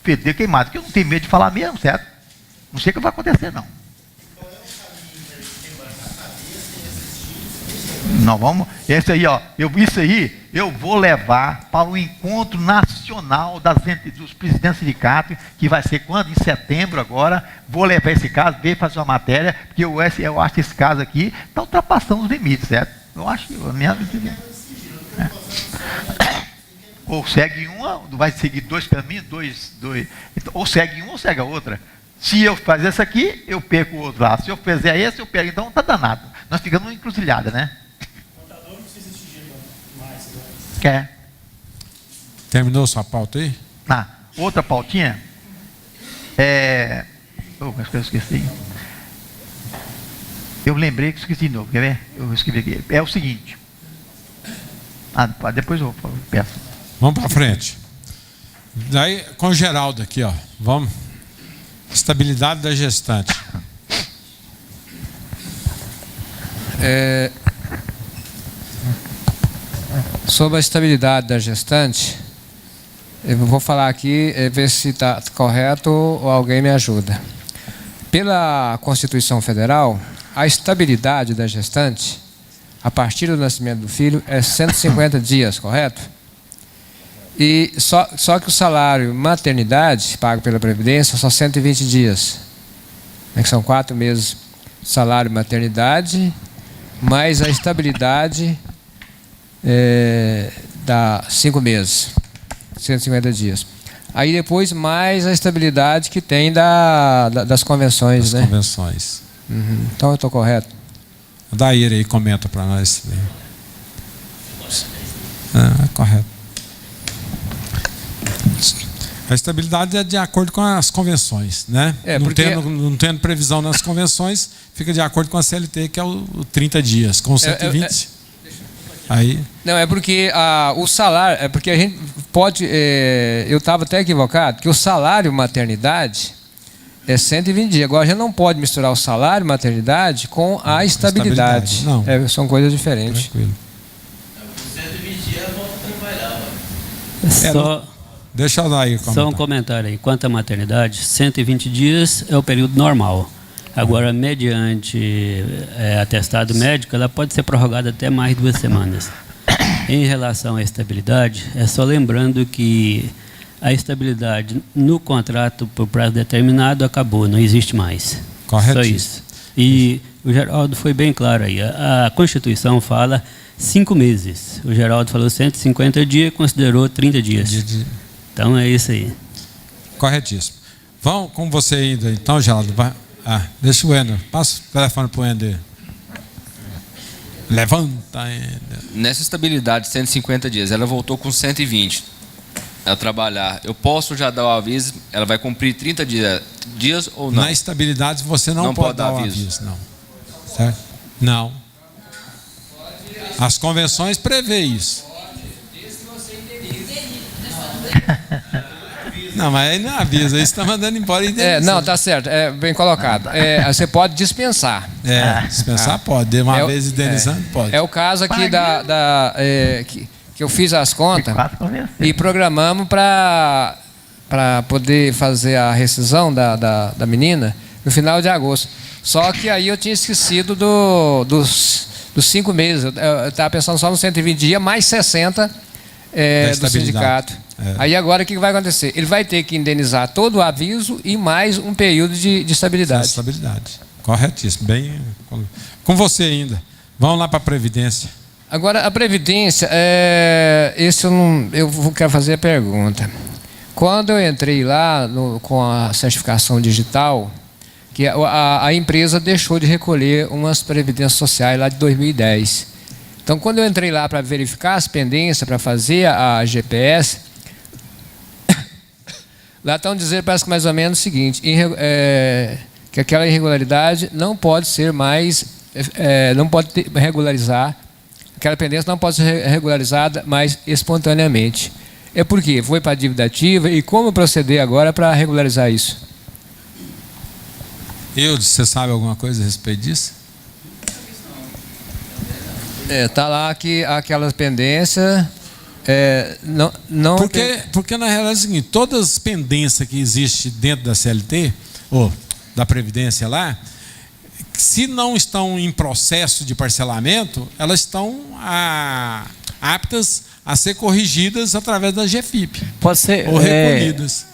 feder queimado. Porque eu não tenho medo de falar mesmo, certo? Não sei o que vai acontecer, não. Não, vamos. Isso aí eu vou levar para o encontro nacional dos presidentes de sindicato, que vai ser quando? Em setembro agora. Vou levar esse caso, fazer uma matéria, porque eu acho que esse caso aqui está ultrapassando os limites, certo? Eu acho que a minha... Ou segue uma, vai seguir dois caminhos, ou segue uma ou segue a outra. Se eu fazer essa aqui, eu perco o outro lado. Se eu fizer esse, eu pego. Então está danado. Nós ficamos numa encruzilhada, né? Quer? Terminou sua pauta aí? Outra pautinha acho que eu esqueci. Eu lembrei que esqueci de novo, quer ver? Eu escrevi aqui. É o seguinte. Depois eu peço. Vamos para frente. Daí, com o Geraldo aqui, ó. Vamos. Estabilidade da gestante. Sobre a estabilidade da gestante, eu vou falar aqui, ver se está correto ou alguém me ajuda. Pela Constituição Federal, a estabilidade da gestante, a partir do nascimento do filho, é 150 dias, correto? E só que o salário maternidade, pago pela Previdência, só 120 dias. Que são 4 meses de salário maternidade, mais a estabilidade dá 5 meses, 150 dias. Aí depois mais a estabilidade que tem das convenções, né? Convenções. Uhum. Então eu estou correto? O Daíra aí comenta para nós. Correto. A estabilidade é de acordo com as convenções, né? Não tendo previsão nas convenções, fica de acordo com a CLT, que é o 30 dias, com 120. Aí. Não, é porque o salário, é porque a gente pode, eu estava até equivocado, que o salário maternidade é 120 dias. Agora a gente não pode misturar o salário maternidade com a estabilidade. Não. São coisas diferentes. Tranquilo. 120 dias volta a trabalhar. Deixa eu dar aí. Só um comentário aí. Quanto à maternidade, 120 dias é o período normal. Agora, mediante atestado médico, ela pode ser prorrogada até mais 2 semanas. Em relação à estabilidade, é só lembrando que a estabilidade no contrato por prazo determinado acabou, não existe mais. Correto. Só isso. E o Geraldo foi bem claro aí. A Constituição fala 5 meses. O Geraldo falou 150 dias, considerou 30 dias. Então é isso aí. Corretíssimo. Vamos com você ainda, então, Geraldo. Deixa o Ender. Passa o telefone para o Ender. Levanta. Nessa estabilidade de 150 dias, ela voltou com 120 a trabalhar. Eu posso já dar o aviso, ela vai cumprir 30 dias ou não? Na estabilidade você não pode dar o aviso. Não. Certo? Não. As convenções prevê isso. Não, mas aí não avisa, aí você está mandando embora. Não, tá certo, bem colocado. Você pode dispensar. Dispensar pode, de uma vez indenizando pode. É o caso aqui que eu fiz as contas e programamos para poder fazer a rescisão da menina no final de agosto. Só que aí eu tinha esquecido dos 5 meses. Eu estava pensando só nos 120 dias, mais 60 do sindicato. Aí agora o que vai acontecer? Ele vai ter que indenizar todo o aviso e mais um período de estabilidade. Estabilidade. Corretíssimo. Bem com você ainda. Vamos lá para a Previdência. Agora, a Previdência, eu quero fazer a pergunta. Quando eu entrei lá com a certificação digital, que a empresa deixou de recolher umas previdências sociais lá de 2010. Então, quando eu entrei lá para verificar as pendências, para fazer a GPS, lá estão dizendo, parece que mais ou menos o seguinte, que aquela irregularidade não pode ser mais, não pode regularizar, aquela pendência não pode ser regularizada mais espontaneamente. É porque foi para a dívida ativa e como proceder agora para regularizar isso? Você sabe alguma coisa a respeito disso? Está lá que aquela pendência não porque na realidade é o seguinte, todas as pendências que existem dentro da CLT ou da Previdência lá, se não estão em processo de parcelamento, elas estão aptas a ser corrigidas através da GFIP. Pode ser ou recolhidas.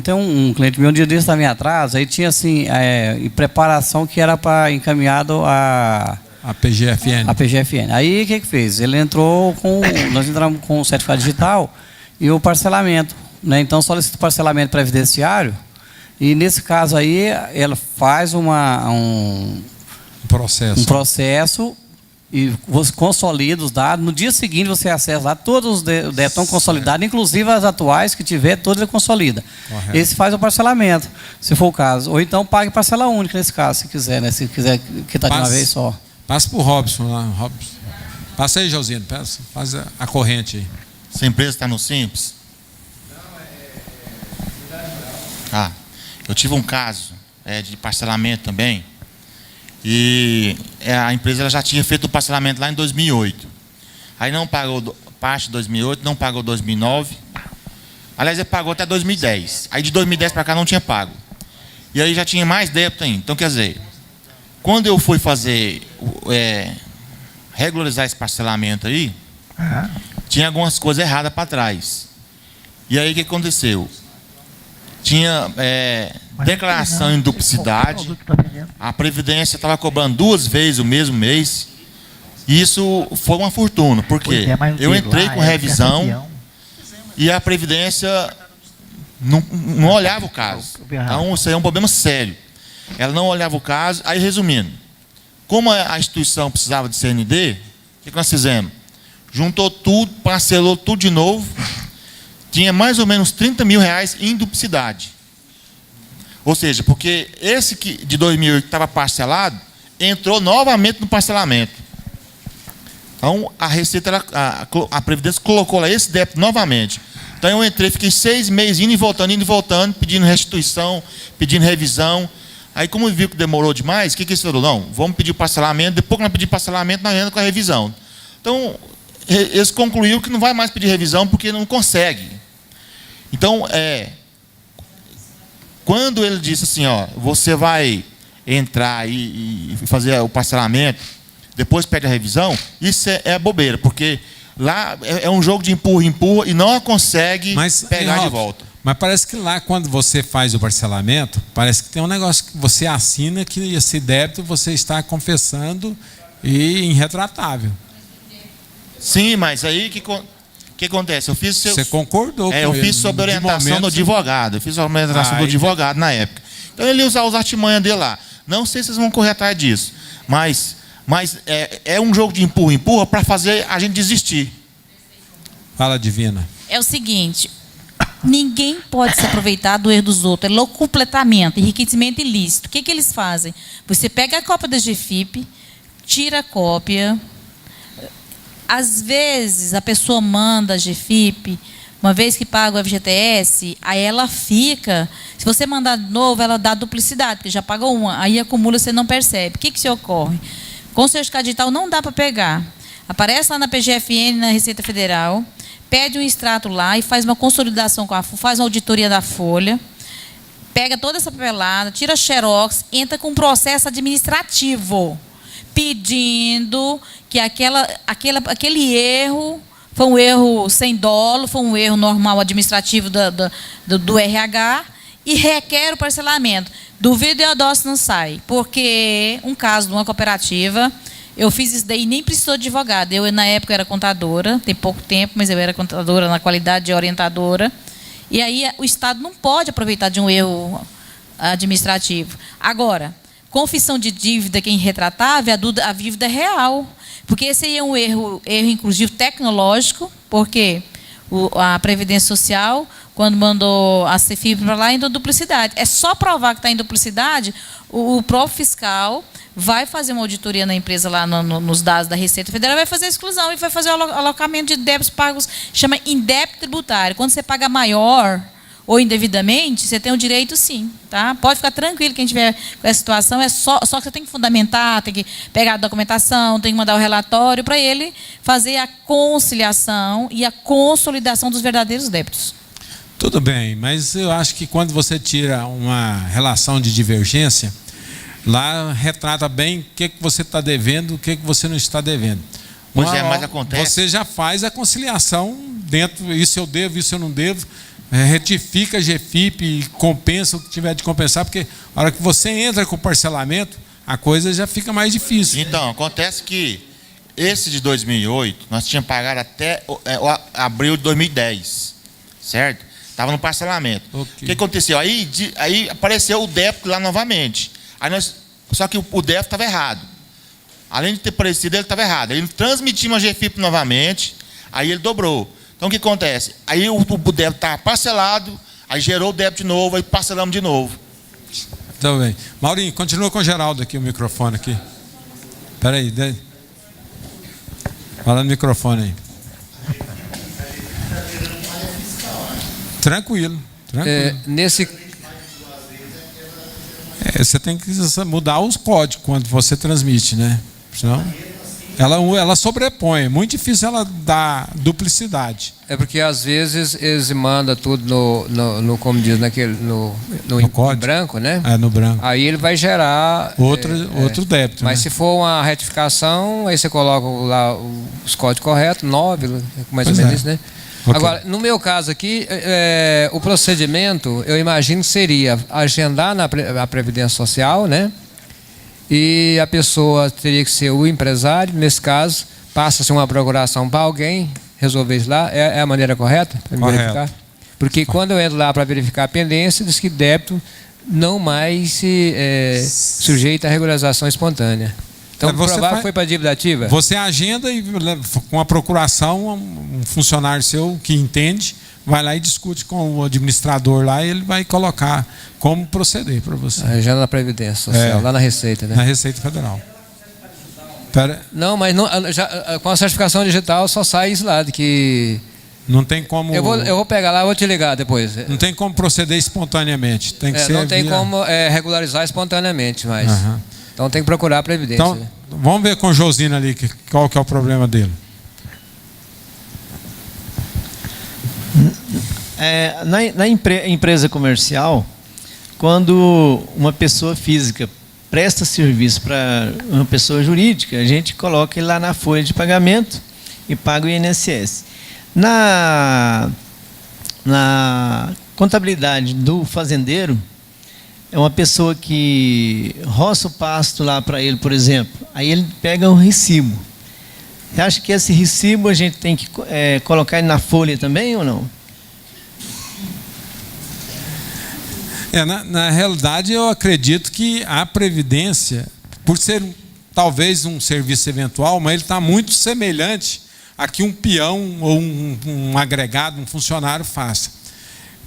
Tem um cliente meu, um dia desse também atrás, aí tinha assim, em preparação que era para encaminhado a PGFN. A PGFN. Aí o que fez? Ele entrou nós entramos com o certificado digital e o parcelamento, né? Então solicita o parcelamento previdenciário e nesse caso aí ela faz um processo e você consolida os dados. No dia seguinte você acessa lá todos os dados estão consolidados, inclusive as atuais que tiver, todas ele consolida. Correto. Esse faz o parcelamento, se for o caso. Ou então pague parcela única nesse caso, se quiser, né? Se quiser quitar de uma vez só. Passa para o Robson lá. Robson. Passa aí, Josino. Faz a corrente aí. Essa empresa está no Simples? Eu tive um caso de parcelamento também. E a empresa ela já tinha feito o parcelamento lá em 2008. Aí não pagou parte de 2008, não pagou 2009. Aliás, ele pagou até 2010. Aí de 2010 para cá não tinha pago. E aí já tinha mais débito ainda. Então, quer dizer, quando eu fui fazer regularizar esse parcelamento aí, tinha algumas coisas erradas para trás. E aí o que aconteceu? Tinha declaração em duplicidade, a Previdência estava cobrando 2 vezes o mesmo mês, e isso foi uma fortuna, porque eu entrei com revisão e a Previdência não olhava o caso. Então, isso aí é um problema sério. Ela não olhava o caso. Aí, resumindo, como a instituição precisava de CND, o que nós fizemos? Juntou tudo, parcelou tudo de novo, tinha mais ou menos R$30 mil em duplicidade. Ou seja, porque esse de 2008 que estava parcelado, entrou novamente no parcelamento. Então, a Receita, a Previdência colocou lá esse débito novamente. Então, eu entrei, fiquei 6 meses indo e voltando, pedindo restituição, pedindo revisão. Aí, como viu que demorou demais, o que eles falaram? Não, vamos pedir parcelamento, depois que nós pedir parcelamento, nós entramos com a revisão. Então, eles concluíram que não vai mais pedir revisão porque não consegue. Então, quando ele disse assim, você vai entrar e fazer o parcelamento, depois pede a revisão, isso é bobeira, porque lá é um jogo de empurra e não consegue pegar de volta. Mas parece que lá, quando você faz o parcelamento, parece que tem um negócio que você assina que esse débito você está confessando e irretratável. Sim, mas aí que acontece? Você concordou com eu fiz sob orientação do advogado. Eu fiz sob orientação do advogado na época. Então ele ia usar os artimanhas dele lá. Não sei se vocês vão correr atrás disso, mas Mas é um jogo de empurra para fazer a gente desistir. Fala, Divina. É o seguinte, ninguém pode se aproveitar do erro dos outros. É locupletamento, enriquecimento ilícito. O que eles fazem? Você pega a cópia da GFIP, tira a cópia. Às vezes, a pessoa manda a GFIP, uma vez que paga o FGTS, aí ela fica... Se você mandar de novo, ela dá duplicidade, porque já pagou uma. Aí acumula, você não percebe. O que se ocorre? Com o certificado digital não dá para pegar. Aparece lá na PGFN, na Receita Federal, pede um extrato lá e faz uma consolidação com a Folha, faz uma auditoria da Folha, pega toda essa papelada, tira xerox, entra com um processo administrativo, pedindo que aquele erro foi um erro sem dolo, foi um erro normal administrativo do RH e requer o parcelamento. Duvido e adoço não sai, porque um caso de uma cooperativa, eu fiz isso daí, nem precisou de advogado. Eu, na época, era contadora, tem pouco tempo, mas eu era contadora na qualidade de orientadora. E aí o Estado não pode aproveitar de um erro administrativo. Agora, confissão de dívida, quem retratava, a dívida é real. Porque esse aí é um erro inclusive tecnológico, porque a Previdência Social, quando mandou a CFIP para lá, entrou em duplicidade. É só provar que está em duplicidade, o próprio fiscal vai fazer uma auditoria na empresa lá nos dados da Receita Federal, vai fazer a exclusão e vai fazer o alocamento de débitos pagos, chama indébito tributário. Quando você paga maior ou indevidamente, você tem o direito sim, tá? Pode ficar tranquilo, quem tiver com essa situação, é só que você tem que fundamentar, tem que pegar a documentação, tem que mandar o relatório para ele fazer a conciliação e a consolidação dos verdadeiros débitos. Tudo bem, mas eu acho que quando você tira uma relação de divergência, lá retrata bem o que você está devendo, o que você não está devendo. Pois é, mas acontece. Você já faz a conciliação dentro, isso eu devo, isso eu não devo, retifica a GFIP e compensa o que tiver de compensar, porque a hora que você entra com o parcelamento, a coisa já fica mais difícil. Então, acontece que esse de 2008, nós tínhamos pagado até abril de 2010, certo? Estava no parcelamento. Okay. O que aconteceu? Aí apareceu o débito lá novamente. Só que o débito estava errado. Além de ter aparecido, ele estava errado. Aí transmitimos a GFIP novamente, aí ele dobrou. Então o que acontece? Aí o débito estava parcelado, aí gerou o débito de novo, aí parcelamos de novo. Tá bem. Maurinho, continua com o Geraldo aqui, o microfone aqui. Espera aí. Fala no microfone aí. Tranquilo. Você tem que mudar os códigos quando você transmite, né? Senão ela sobrepõe. É muito difícil ela dar duplicidade. É porque às vezes eles mandam tudo no como diz, no em branco, né? No branco. Aí ele vai gerar outro débito. Mas se for uma retificação, aí você coloca lá os códigos corretos, 9, mais ou menos isso, né? Okay. Agora, no meu caso aqui, o procedimento, eu imagino, seria agendar na Previdência Social, né? E a pessoa teria que ser o empresário, nesse caso, passa-se uma procuração para alguém, resolver isso lá, é a maneira correta para verificar? Porque quando eu entro lá para verificar a pendência, diz que débito não mais se sujeita à regularização espontânea. Então, provável foi para a dívida ativa? Você agenda e, com a procuração, um funcionário seu que entende, vai lá e discute com o administrador lá e ele vai colocar como proceder para você. Agenda na Previdência Social, lá na Receita, né? Na Receita Federal. Não, mas com a certificação digital só sai isso lá, de que... Não tem como... Eu vou pegar lá e vou te ligar depois. Não tem como proceder espontaneamente. Tem que ser não tem como regularizar espontaneamente, mas... Então tem que procurar a Previdência. Então, vamos ver com o Josino ali qual que é o problema dele. Na empresa comercial, quando uma pessoa física presta serviço para uma pessoa jurídica, a gente coloca ele lá na folha de pagamento e paga o INSS. Na contabilidade do fazendeiro, é uma pessoa que roça o pasto lá para ele, por exemplo, aí ele pega um recibo. Você acha que esse recibo a gente tem que colocar ele na folha também ou não? Na realidade, eu acredito que a Previdência, por ser talvez um serviço eventual, mas ele está muito semelhante a que um peão ou um agregado, um funcionário faça.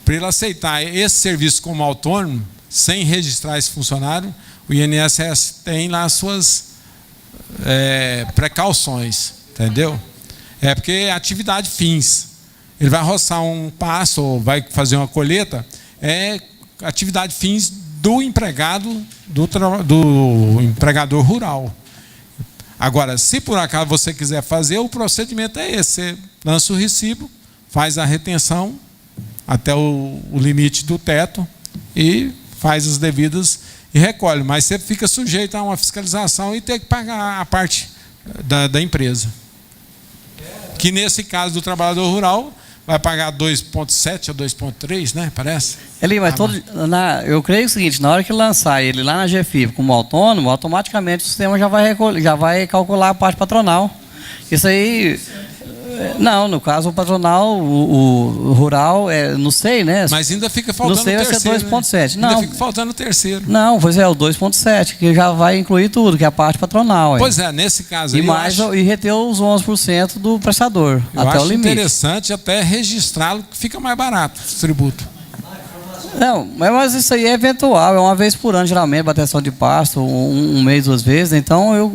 Para ele aceitar esse serviço como autônomo, sem registrar esse funcionário, o INSS tem lá as suas precauções, entendeu? Porque é atividade fins. Ele vai roçar um pasto ou vai fazer uma colheita, é atividade fins do empregado, do empregador rural. Agora, se por acaso você quiser fazer, o procedimento é esse. Você lança o recibo, faz a retenção até o limite do teto e faz as devidas e recolhe. Mas você fica sujeito a uma fiscalização e tem que pagar a parte da empresa. Que nesse caso do trabalhador rural vai pagar 2,7 ou 2,3, né? Parece? Mas eu creio o seguinte, na hora que lançar ele lá na GFIP como autônomo, automaticamente o sistema já vai calcular a parte patronal. Isso aí... Não, no caso o patronal, o rural, não sei, né? Mas ainda fica faltando o terceiro. Não sei, vai ser 2,7. Ainda fica faltando o terceiro. Não, pois é, o 2,7, que já vai incluir tudo, que é a parte patronal. Pois é, nesse caso aí. E reter os 11% do prestador, até o limite. Interessante até registrá-lo, que fica mais barato o tributo. Não, mas isso aí é eventual, é uma vez por ano, geralmente, bateção de pasto, um mês, 2 vezes, então eu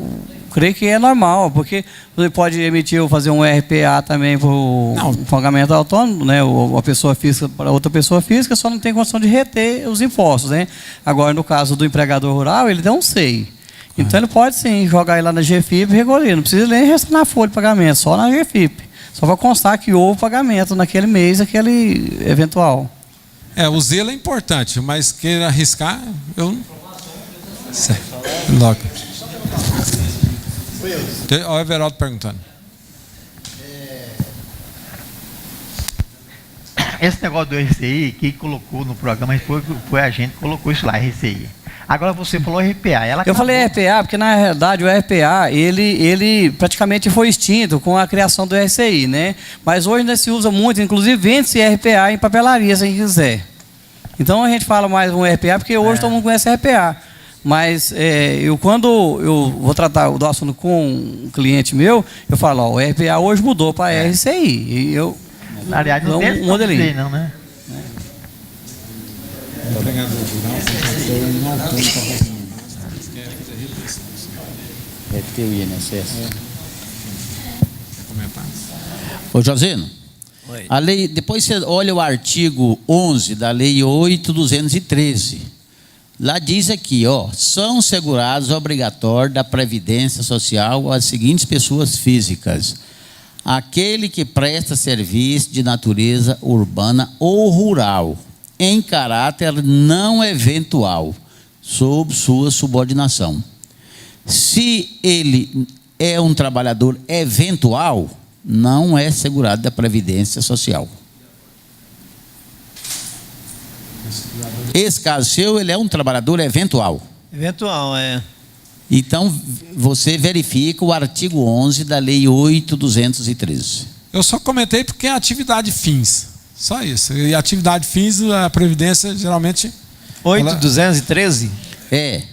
creio que é normal, porque você pode emitir ou fazer um RPA também para o pagamento autônomo, né? Ou a pessoa física para outra pessoa física, só não tem condição de reter os impostos, né? Agora, no caso do empregador rural, ele tem um SEI. Então, ele pode sim jogar ele lá na GFIP e recolher, não precisa nem restar na folha de pagamento, só na GFIP. Só para constar que houve pagamento naquele mês, aquele eventual. O zelo é importante, mas queira arriscar, eu não sei. Logo. Olha o Everaldo perguntando. Esse negócio do RCI, quem colocou no programa foi a gente que colocou isso lá, RCI. Agora você falou RPA. Eu falei RPA porque, na realidade, o RPA, ele praticamente foi extinto com a criação do RCI, né? Mas hoje ainda se usa muito, inclusive vende-se RPA em papelaria, se quiser. Então a gente fala mais um RPA, porque hoje todo mundo conhece RPA. Mas quando eu vou tratar do assunto com um cliente meu, eu falo, o RPA hoje mudou para RCI. E eu aliás, não tem um modelinho. Não, né? Ô Josino, a lei, depois você olha o artigo 11 da Lei 8.213. Lá diz aqui, são segurados obrigatórios da Previdência Social as seguintes pessoas físicas: aquele que presta serviço de natureza urbana ou rural, em caráter não eventual, sob sua subordinação. Se ele é um trabalhador eventual, não é segurado da Previdência Social. Esse caso seu, ele é um trabalhador eventual. Eventual, é. Então, você verifica o artigo 11 da Lei 8.213. Eu só comentei porque é atividade fins. Só isso. E atividade fins, a Previdência geralmente... 8.213?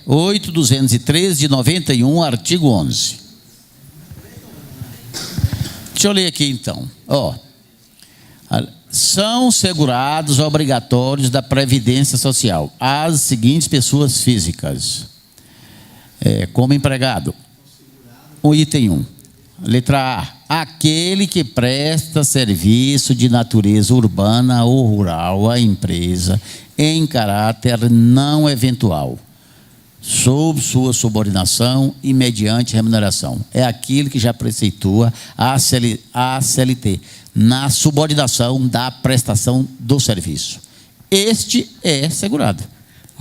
8.213 de 91, artigo 11. Deixa eu ler aqui então. São segurados obrigatórios da Previdência Social as seguintes pessoas físicas, como empregado. O item 1. Letra A. Aquele que presta serviço de natureza urbana ou rural à empresa em caráter não eventual, sob sua subordinação e mediante remuneração. É aquele que já preceitua a CLT na subordinação da prestação do serviço. Este é segurado.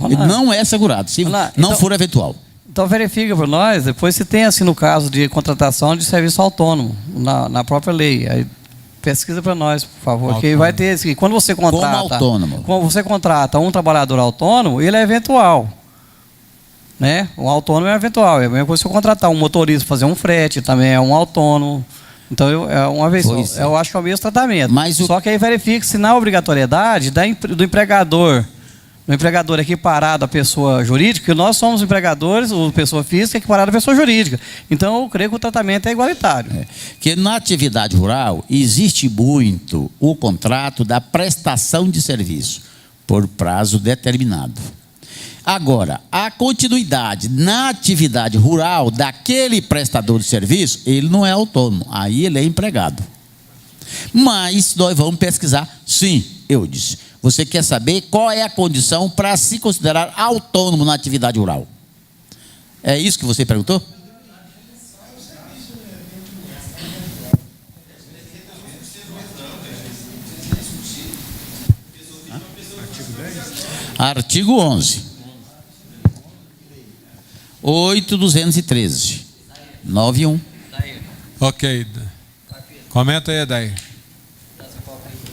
Ele não é segurado, se não for eventual. Então verifica para nós, depois se tem assim no caso de contratação de serviço autônomo, na própria lei. Aí pesquisa para nós, por favor, autônomo. Que vai ter esse, quando você contrata, quando você contrata um trabalhador autônomo, ele é eventual. Né? Um autônomo é eventual. É a mesma coisa se eu contratar um motorista para fazer um frete, também é um autônomo. Então, uma vez só, eu acho que é o mesmo tratamento. Só que aí verifica se na obrigatoriedade do empregador O empregador é equiparado à pessoa jurídica, e nós somos empregadores, a pessoa física é equiparada à pessoa jurídica. Então, eu creio que o tratamento é igualitário. Que na atividade rural existe muito o contrato da prestação de serviço por prazo determinado. Agora, a continuidade na atividade rural daquele prestador de serviço, ele não é autônomo, aí ele é empregado. Mas nós vamos pesquisar, sim, eu disse. Você quer saber qual é a condição para se considerar autônomo na atividade rural? É isso que você perguntou? Artigo 11. 8.213. 9.1. Ok. Comenta aí, Adair.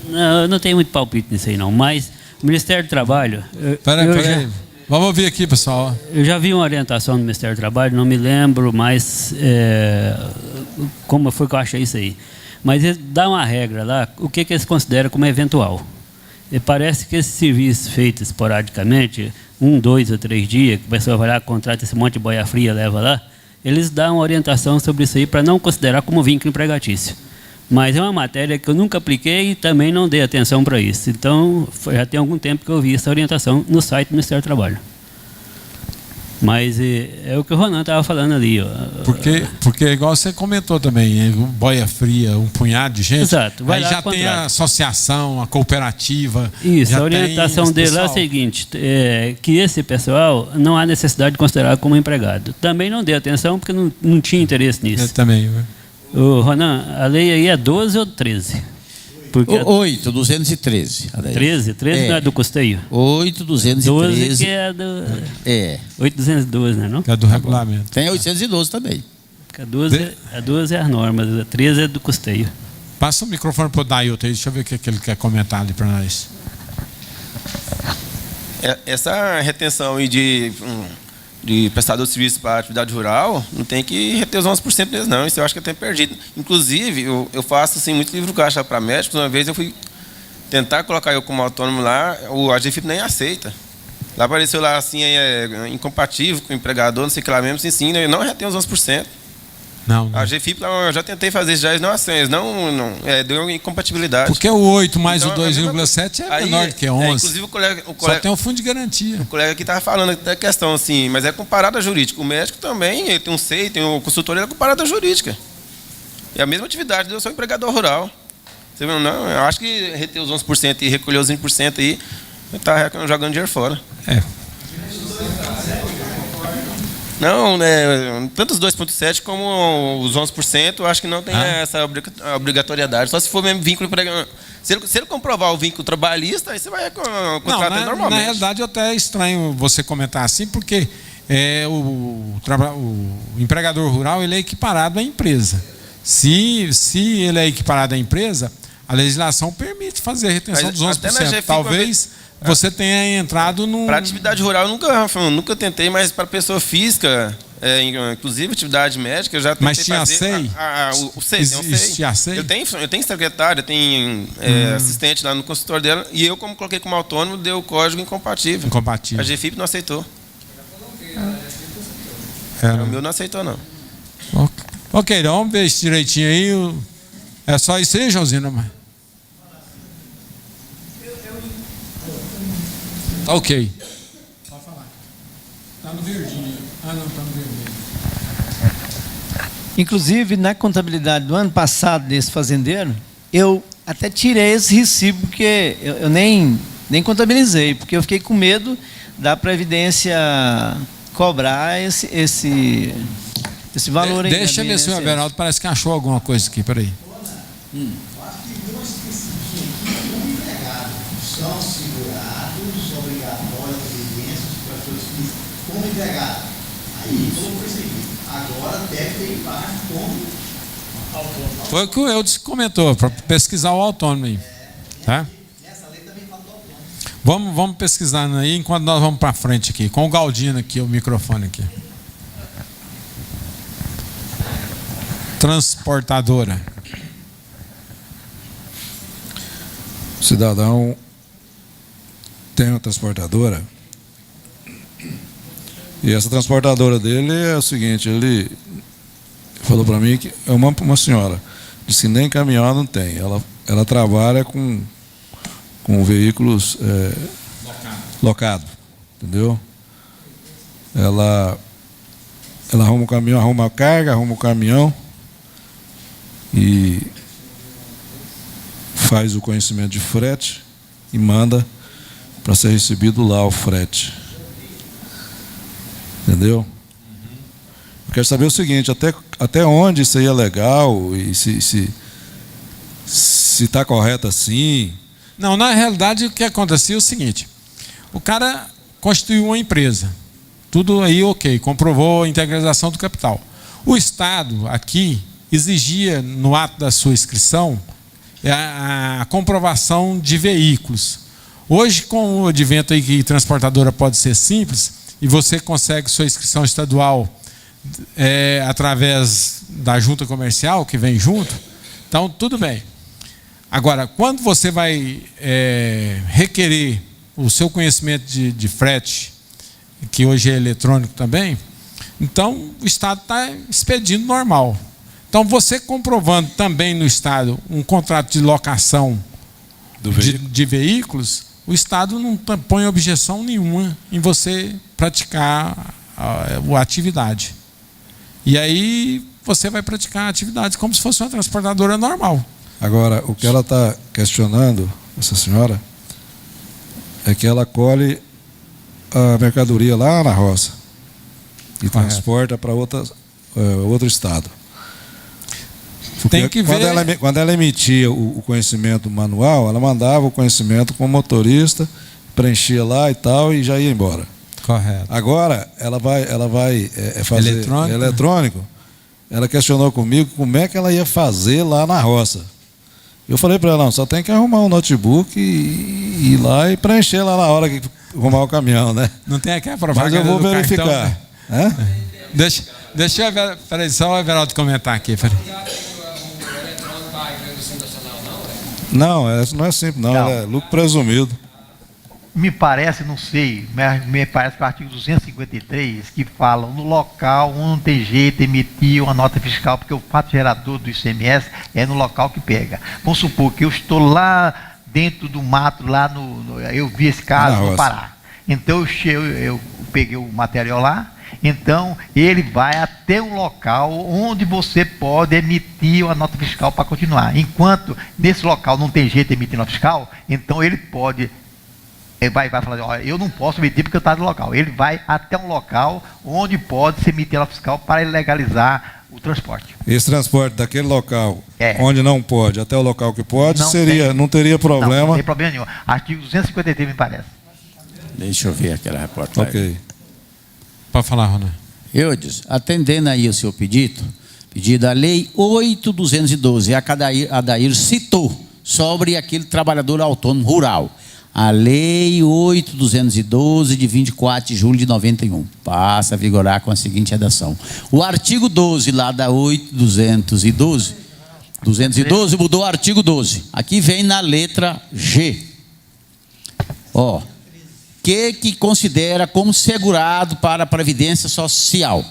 Não, eu não tenho muito palpite nisso aí, não. Mas o Ministério do Trabalho... Peraí. Vamos ouvir aqui, pessoal. Eu já vi uma orientação do Ministério do Trabalho, não me lembro mais como foi que eu achei isso aí. Mas ele dá uma regra lá, o que eles consideram como eventual. E parece que esse serviço feito esporadicamente, 1, 2 ou 3 dias, que a pessoa vai lá, contrata esse monte de boia fria, leva lá, eles dão uma orientação sobre isso aí para não considerar como vínculo empregatício. Mas é uma matéria que eu nunca apliquei e também não dei atenção para isso. Então, já tem algum tempo que eu vi essa orientação no site do Ministério do Trabalho. Mas é o que o Ronan estava falando ali. Ó. Porque igual você comentou também, boia fria, um punhado de gente. Exato. Aí já tem a associação, a cooperativa. Isso, a orientação dele é a seguinte, que esse pessoal não há necessidade de considerar como empregado. Também não dei atenção porque não tinha interesse nisso. Eu também. O Ronan, a lei aí é 12 ou 13? 8.213. 13? 13 não é do custeio? 8.213. 12 que é do... 8.212, não é? É do regulamento. Tem 812 também. A 12 é as normas, a 13 é do custeio. Passa o microfone para o Dailton aí, deixa eu ver o que ele quer comentar ali para nós. Essa retenção aí de prestador de serviço para a atividade rural, não tem que reter os 11% deles, não. Isso eu acho que eu tenho perdido. Inclusive, eu faço assim, muito livro caixa para médicos. Uma vez eu fui tentar colocar eu como autônomo lá, a GFIP nem aceita. Lá apareceu lá assim, incompatível com o empregador, não sei o que lá mesmo, sim, eu não retém os 11%. Não. A GFIP, eu já tentei fazer isso, já eles não deu incompatibilidade. Porque o 8 mais então, o 2,7 é menor do que 11. Inclusive o colega, só tem um fundo de garantia. O colega aqui estava falando da questão assim, mas é comparado à jurídica. O médico também, ele tem um SEI, tem o consultor, ele é comparado à jurídica. É a mesma atividade, eu sou empregador rural. Você viu, não? Eu acho que reter os 11% e recolher os 20% aí, está jogando dinheiro fora. Não, tanto os 2,7% como os 11%, eu acho que não tem essa obrigatoriedade. Só se for mesmo vínculo empregador. Se ele comprovar o vínculo trabalhista, aí você vai contratar normalmente. Na realidade, eu até estranho você comentar assim, porque o empregador rural ele é equiparado à empresa. Se ele é equiparado à empresa, a legislação permite fazer a retenção dos 11%. Talvez você tenha entrado num... Para atividade rural, eu nunca tentei, mas para pessoa física, inclusive atividade médica, eu já tentei fazer... Mas tinha SEI? O SEI, tem um SEI. Existia SEI? Eu tenho secretária, tenho assistente lá no consultório dela, e eu, como coloquei como autônomo, deu o código incompatível. Incompatível. A GFIP não aceitou. O meu não aceitou, não. Ok, então vamos ver isso direitinho aí. É só isso aí, Josina? Tá ok. Pode falar. Tá no verdinho. Não, tá no vermelho. Inclusive, na contabilidade do ano passado desse fazendeiro, eu até tirei esse recibo, porque eu nem contabilizei, porque eu fiquei com medo da Previdência cobrar esse valor aí. Deixa eu ver se o Everaldo parece que achou alguma coisa aqui, peraí. São segurados, obrigatórios, evidências para pessoas físicas como empregado. Aí falou por isso aí. Agora deve ter parte como autônomo. Foi o que o Eudes comentou, para pesquisar o autônomo aí. Tá? Nessa lei também fala do autônomo. Vamos pesquisando aí enquanto nós vamos para frente aqui, com o Galdino aqui, o microfone aqui. Transportadora. O cidadão tem uma transportadora. E essa transportadora dele é o seguinte, ele falou para mim que é uma senhora, disse que nem caminhão não tem. Ela trabalha com veículos locados, entendeu? Ela arruma o caminhão, arruma a carga, arruma o caminhão e faz o conhecimento de frete e manda para ser recebido lá o frete. Entendeu? Eu quero saber o seguinte, até onde isso aí é legal e se está correto assim. Não, na realidade o que acontecia é o seguinte, o cara constituiu uma empresa, tudo aí ok, comprovou a integralização do capital. O Estado aqui exigia no ato da sua inscrição a comprovação de veículos. Hoje, com o advento aí que transportadora pode ser simples, e você consegue sua inscrição estadual através da junta comercial, que vem junto, então tudo bem. Agora, quando você vai requerer o seu conhecimento de frete, que hoje é eletrônico também, então o Estado está expedindo normal. Então, você comprovando também no Estado um contrato de locação de veículos, o Estado não põe objeção nenhuma em você praticar a atividade. E aí você vai praticar a atividade como se fosse uma transportadora normal. Agora, o que ela está questionando, essa senhora, é que ela colhe a mercadoria lá na roça e transporta para outro estado. Porque tem que ver. Quando ela emitia o conhecimento manual, ela mandava o conhecimento com o motorista, preenchia lá e tal e já ia embora. Correto. Agora ela vai fazer eletrônico. Ela questionou comigo como é que ela ia fazer lá na roça. Eu falei para ela, não, só tem que arrumar um notebook e ir lá e preencher lá na hora que arrumar o caminhão, né? Não tem aquela propaganda. Mas eu vou do verificar. Cartão, né? Deixa eu peraí, só o Everaldo comentar aqui. Não, não é simples, não. É lucro presumido. Me parece, não sei, mas me parece que o artigo 253 que fala no local onde não tem jeito emitir uma nota fiscal, porque o fato gerador do ICMS é no local que pega. Vamos supor que eu estou lá dentro do mato, lá eu vi esse caso no Pará. Então eu peguei o material lá, então ele vai até um local onde você pode emitir uma nota fiscal para continuar. Enquanto nesse local não tem jeito de emitir nota fiscal, então ele pode... Ele vai falar, olha, eu não posso emitir porque eu estou no local. Ele vai até um local onde pode se emitir a fiscal para legalizar o transporte. Esse transporte daquele local onde não pode até o local que pode, não teria problema. Não tem problema nenhum. Artigo 253 me parece. Deixa eu ver aquela reportagem. Ok. Pode falar, Ronan. Eudes, atendendo aí o seu pedido da Lei 8.212, a Adair citou sobre aquele trabalhador autônomo rural. A Lei 8.212, de 24 de julho de 91, passa a vigorar com a seguinte redação. O artigo 12 lá da 8.212, 212 mudou o artigo 12. Aqui vem na letra G. Que considera como segurado para a Previdência Social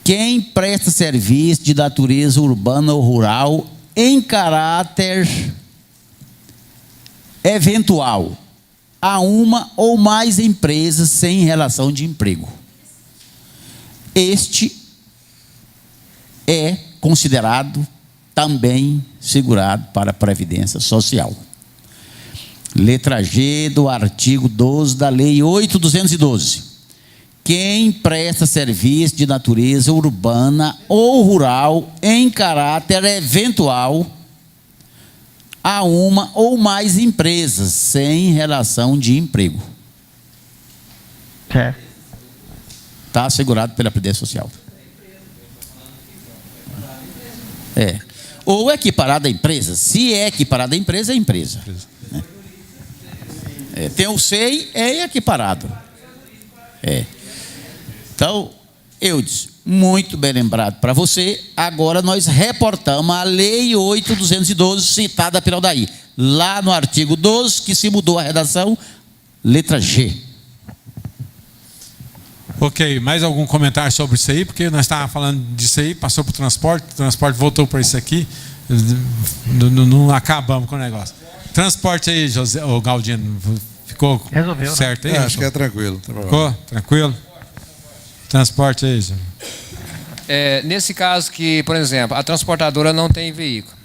quem presta serviço de natureza urbana ou rural em caráter eventual a uma ou mais empresas sem relação de emprego. Este é considerado também segurado para a Previdência Social. Letra G do artigo 12 da Lei 8.212. Quem presta serviço de natureza urbana ou rural em caráter eventual a uma ou mais empresas sem relação de emprego. Está assegurado pela Previdência Social. Ou equiparado à empresa. Se é equiparado à empresa, é empresa. Tem o SEI, é equiparado. Então, Eu disse, muito bem lembrado para você, agora nós reportamos a Lei 8.212, citada pela Aldair, lá no artigo 12, que se mudou a redação, letra G. Ok, mais algum comentário sobre isso aí? Porque nós estávamos falando disso aí, passou para o transporte voltou para isso aqui, não acabamos com o negócio. Transporte aí, José, o Galdino, ficou resolveu, certo aí? Acho que é tranquilo. Ficou tranquilo? Transporte aí, José. Nesse caso que, por exemplo, a transportadora não tem veículo,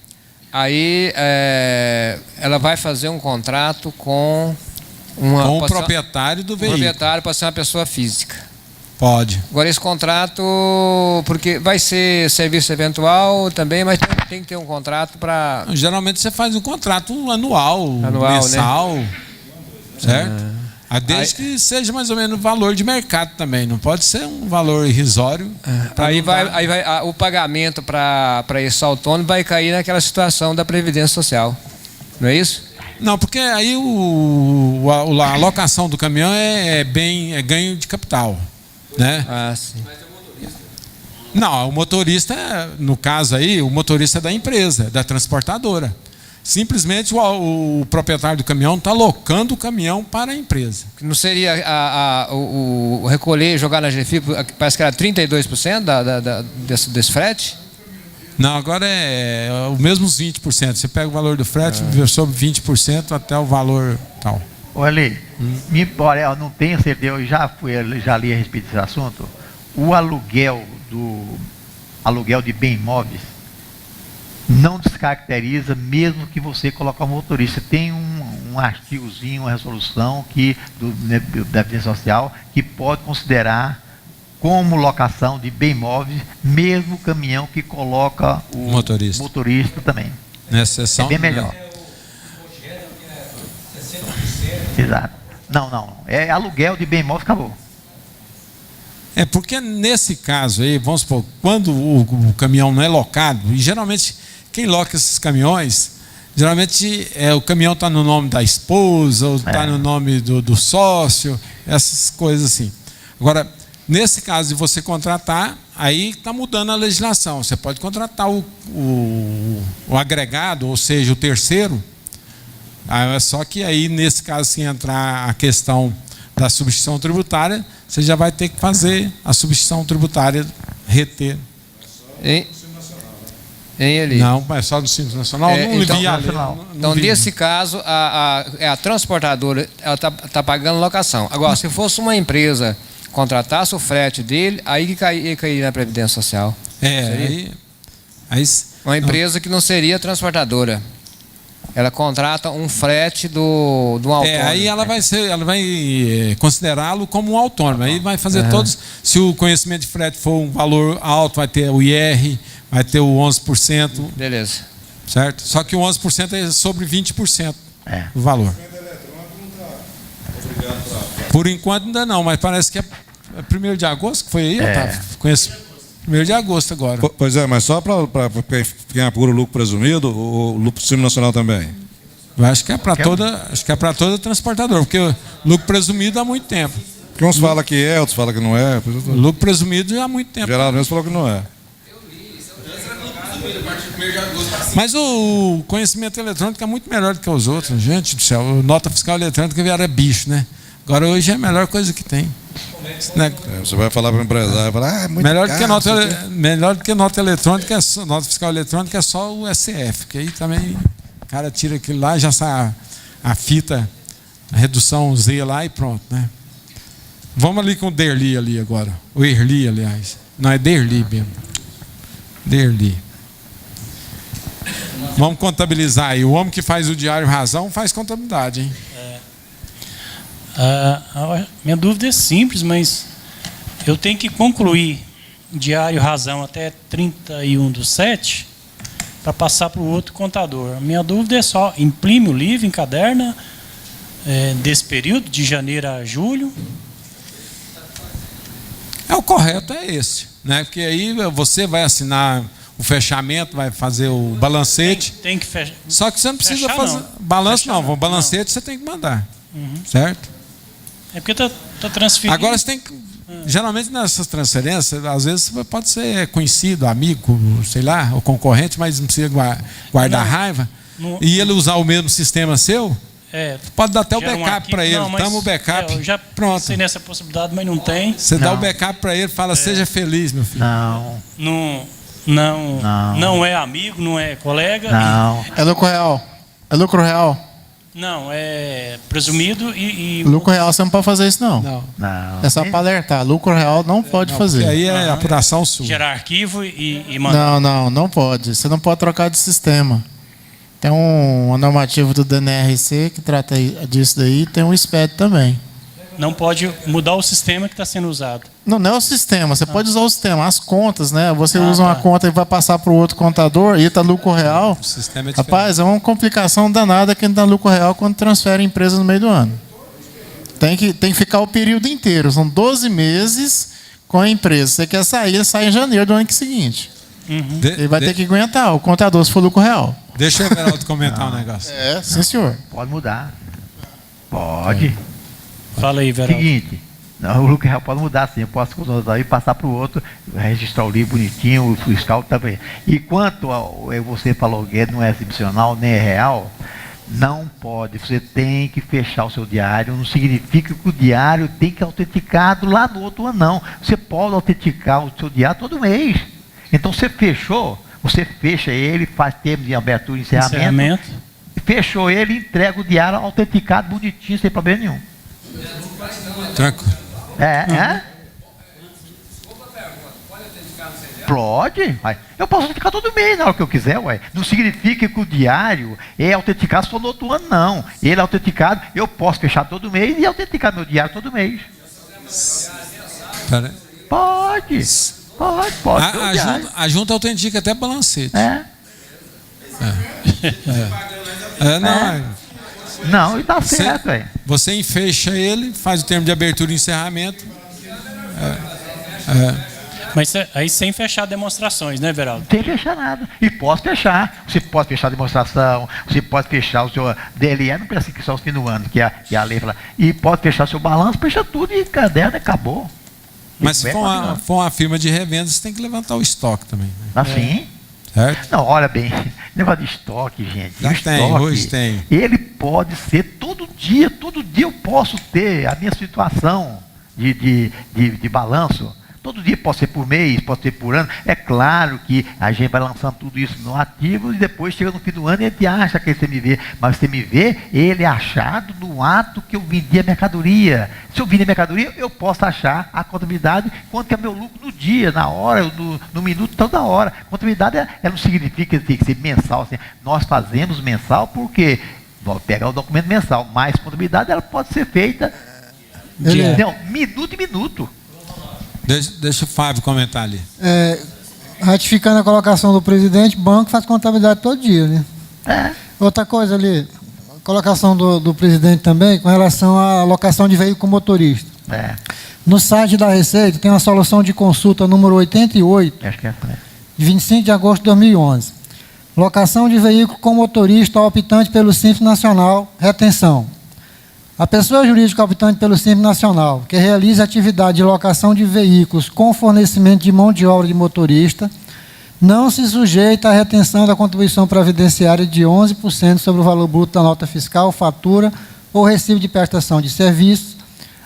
aí ela vai fazer um contrato com o proprietário do veículo. O proprietário pode ser uma pessoa física. Pode. Agora esse contrato, porque vai ser serviço eventual também, mas tem que ter um contrato para... Geralmente você faz um contrato anual mensal, né? Certo? Desde que seja mais ou menos o valor de mercado também, não pode ser um valor irrisório. Aí vai o pagamento para esse autônomo vai cair naquela situação da Previdência Social, não é isso? Não, porque aí a alocação do caminhão é ganho de capital, né? Sim. Não, o motorista, no caso aí, o motorista é da empresa, da transportadora. Simplesmente o proprietário do caminhão está alocando o caminhão para a empresa. Não seria o recolher e jogar na GFIP, parece que era 32% desse frete? Não, agora é o mesmo 20%. Você pega o valor do frete sobre 20% até o valor tal. Olha, eu não tenho certeza, eu já li a respeito desse assunto. O aluguel de bem imóveis não descaracteriza mesmo que você colocar um motorista. Tem um artigozinho, uma resolução da Previdência Social que pode considerar como locação de bem imóveis, mesmo o caminhão que coloca o motorista também. Nessa sessão, é bem melhor. Exato. Não. É aluguel de bem imóvel, acabou. É porque nesse caso aí, vamos supor, quando o caminhão não é locado, e geralmente quem loca esses caminhões, geralmente o caminhão está no nome da esposa, ou está no nome do sócio, essas coisas assim. Agora, nesse caso de você contratar, aí está mudando a legislação. Você pode contratar o agregado, ou seja, o terceiro. Só que aí, nesse caso, se entrar a questão da substituição tributária, você já vai ter que fazer a substituição tributária reter. Não, mas só do Simples Nacional. Então, nesse caso, a transportadora está pagando locação. Agora, se fosse uma empresa contratasse o frete dele, aí que cairia na Previdência Social. Uma empresa que não seria transportadora. Ela contrata um frete do autônomo. Aí ela vai considerá-lo como um autônomo. Aí vai fazer todos. Se o conhecimento de frete for um valor alto, vai ter o IR, vai ter o 11%. Beleza. Certo? Só que o 11% é sobre 20% do valor. Por enquanto ainda não, mas parece que é 1º de agosto que foi aí, Otávio? Conheço 1º de agosto agora. Pois é, mas só para quem apura o lucro presumido, o lucro Simples Nacional também? Eu acho que é para toda transportadora, porque o lucro presumido há muito tempo. Porque uns falam que é, outros falam que não é. O lucro presumido há muito tempo. Geraldo mesmo falou que não é. Mas o conhecimento eletrônico é muito melhor do que os outros. Gente do céu, nota fiscal eletrônica era bicho, né? Agora hoje é a melhor coisa que tem. Você vai falar para o empresário, é muito melhor caro, do que nota eletrônica, nota fiscal eletrônica é só o SF, que aí também o cara tira aquilo lá, já sai a fita, a redução Z lá e pronto, né? Vamos ali com o Derli ali agora. O Erli, aliás. Não, é Derli mesmo. Derli. Vamos contabilizar aí. O homem que faz o Diário Razão faz contabilidade, hein? Minha dúvida é simples, mas eu tenho que concluir o Diário Razão até 31/7 para passar para o outro contador. A minha dúvida é só, imprime o livro, encaderna desse período, de janeiro a julho? O correto é esse, né? Porque aí você vai assinar o fechamento, vai fazer o balancete. Tem que fechar. Só que você não precisa fazer balanço, não. O balancete você tem que mandar, certo? É porque está transferindo. Agora você tem que Geralmente nessas transferências, às vezes pode ser conhecido, amigo, sei lá, ou concorrente, mas não precisa guardar raiva. E ele usar o mesmo sistema seu, pode dar até o backup para ele. Damos o backup. Eu já pensei nessa possibilidade, mas não tem. Você dá o backup para ele, fala, seja feliz, meu filho. Não é amigo, não é colega. Não. É lucro real. É lucro real. Não, é presumido e lucro real você não pode fazer isso, não. Não. É só para alertar. Lucro real não pode fazer. Aí é apuração sua. Gerar arquivo e mandar. Não pode. Você não pode trocar de sistema. Tem uma normativa do DNRC que trata disso daí, tem um SPED também. Não pode mudar o sistema que está sendo usado. Não é o sistema, você pode usar o sistema, as contas, né? Você usa uma conta e vai passar para o outro contador e está lucro real. O sistema é diferente. Rapaz, é uma complicação danada quem dá lucro real quando transfere a empresa no meio do ano. Tem que ficar o período inteiro, são 12 meses com a empresa. Você quer sair, ele sai em janeiro do ano seguinte. Ele vai ter que aguentar, o contador, se for lucro real. Deixa o Everaldo comentar um negócio. Sim, senhor. Pode mudar. Pode. Fala aí, Everaldo. Seguinte, o lucro real pode mudar sim. Eu posso ir passar para o outro, registrar o livro bonitinho, o fiscal também. E quanto você falou que não é exibicional nem é real, não pode. Você tem que fechar o seu diário. Não significa que o diário tem que ser autenticado lá no outro ano, não. Você pode autenticar o seu diário todo mês. Então você fechou, você fecha ele, faz termo de abertura e encerramento. Fechou ele, entrega o diário autenticado, bonitinho, sem problema nenhum. Tranquilo. Pode. Eu posso autenticar todo mês na hora que eu quiser, ué. Não significa que o diário é autenticado só no outro ano, não. Ele é autenticado, eu posso fechar todo mês e autenticar meu diário todo mês. Pode. A junta autentica até balancete. Não, e tá certo, Você enfecha ele, faz o termo de abertura e encerramento. Mas aí sem fechar demonstrações, né, Everaldo? Sem fechar nada. E posso fechar. Você pode fechar a demonstração, você pode fechar o seu DLE, não precisa que só o fim do ano, que a lei fala. E pode fechar seu balanço, fecha tudo e caderno acabou. Mas se for uma firma de revenda, você tem que levantar o estoque também. Né? Assim? Certo? Não, olha bem, negócio de estoque, gente. Hoje tem. Ele pode ser todo dia eu posso ter a minha situação de balanço. Todo dia pode ser por mês, pode ser por ano. É claro que a gente vai lançando tudo isso no ativo e depois chega no fim do ano e a gente acha que é CMV. Mas o CMV, ele é achado no ato que eu vendi a mercadoria. Se eu vender a mercadoria, eu posso achar a contabilidade, quanto que é meu lucro no dia, na hora, no minuto, toda hora. Contabilidade, ela não significa que tem que ser mensal. Assim. Nós fazemos mensal porque vamos pegar o documento mensal, mas contabilidade ela pode ser feita minuto e minuto. Deixa o Fábio comentar ali. Ratificando a colocação do presidente, o banco faz contabilidade todo dia, né? Outra coisa ali, colocação do presidente também, com relação à alocação de veículo motorista. No site da Receita tem uma solução de consulta número 88, acho que é de 25 de agosto de 2011. Locação de veículo com motorista optante pelo Simples Nacional, retenção. A pessoa jurídica optante pelo Simples Nacional, que realiza atividade de locação de veículos com fornecimento de mão de obra de motorista, não se sujeita à retenção da contribuição previdenciária de 11% sobre o valor bruto da nota fiscal, fatura ou recibo de prestação de serviços,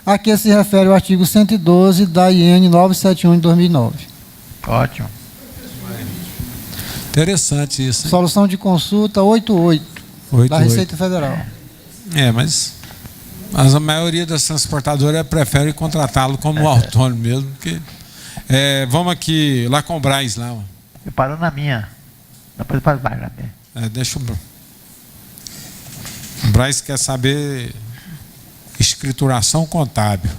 a que se refere o artigo 112 da IN 971 de 2009. Ótimo. Interessante isso. Hein? Solução de consulta 88 da Receita Federal. Mas a maioria das transportadoras prefere contratá-lo como autônomo mesmo. Porque, vamos aqui, lá com o Braz. Lá, eu paro na minha. Depois faz mais lá. Deixa o Braz quer saber escrituração contábil.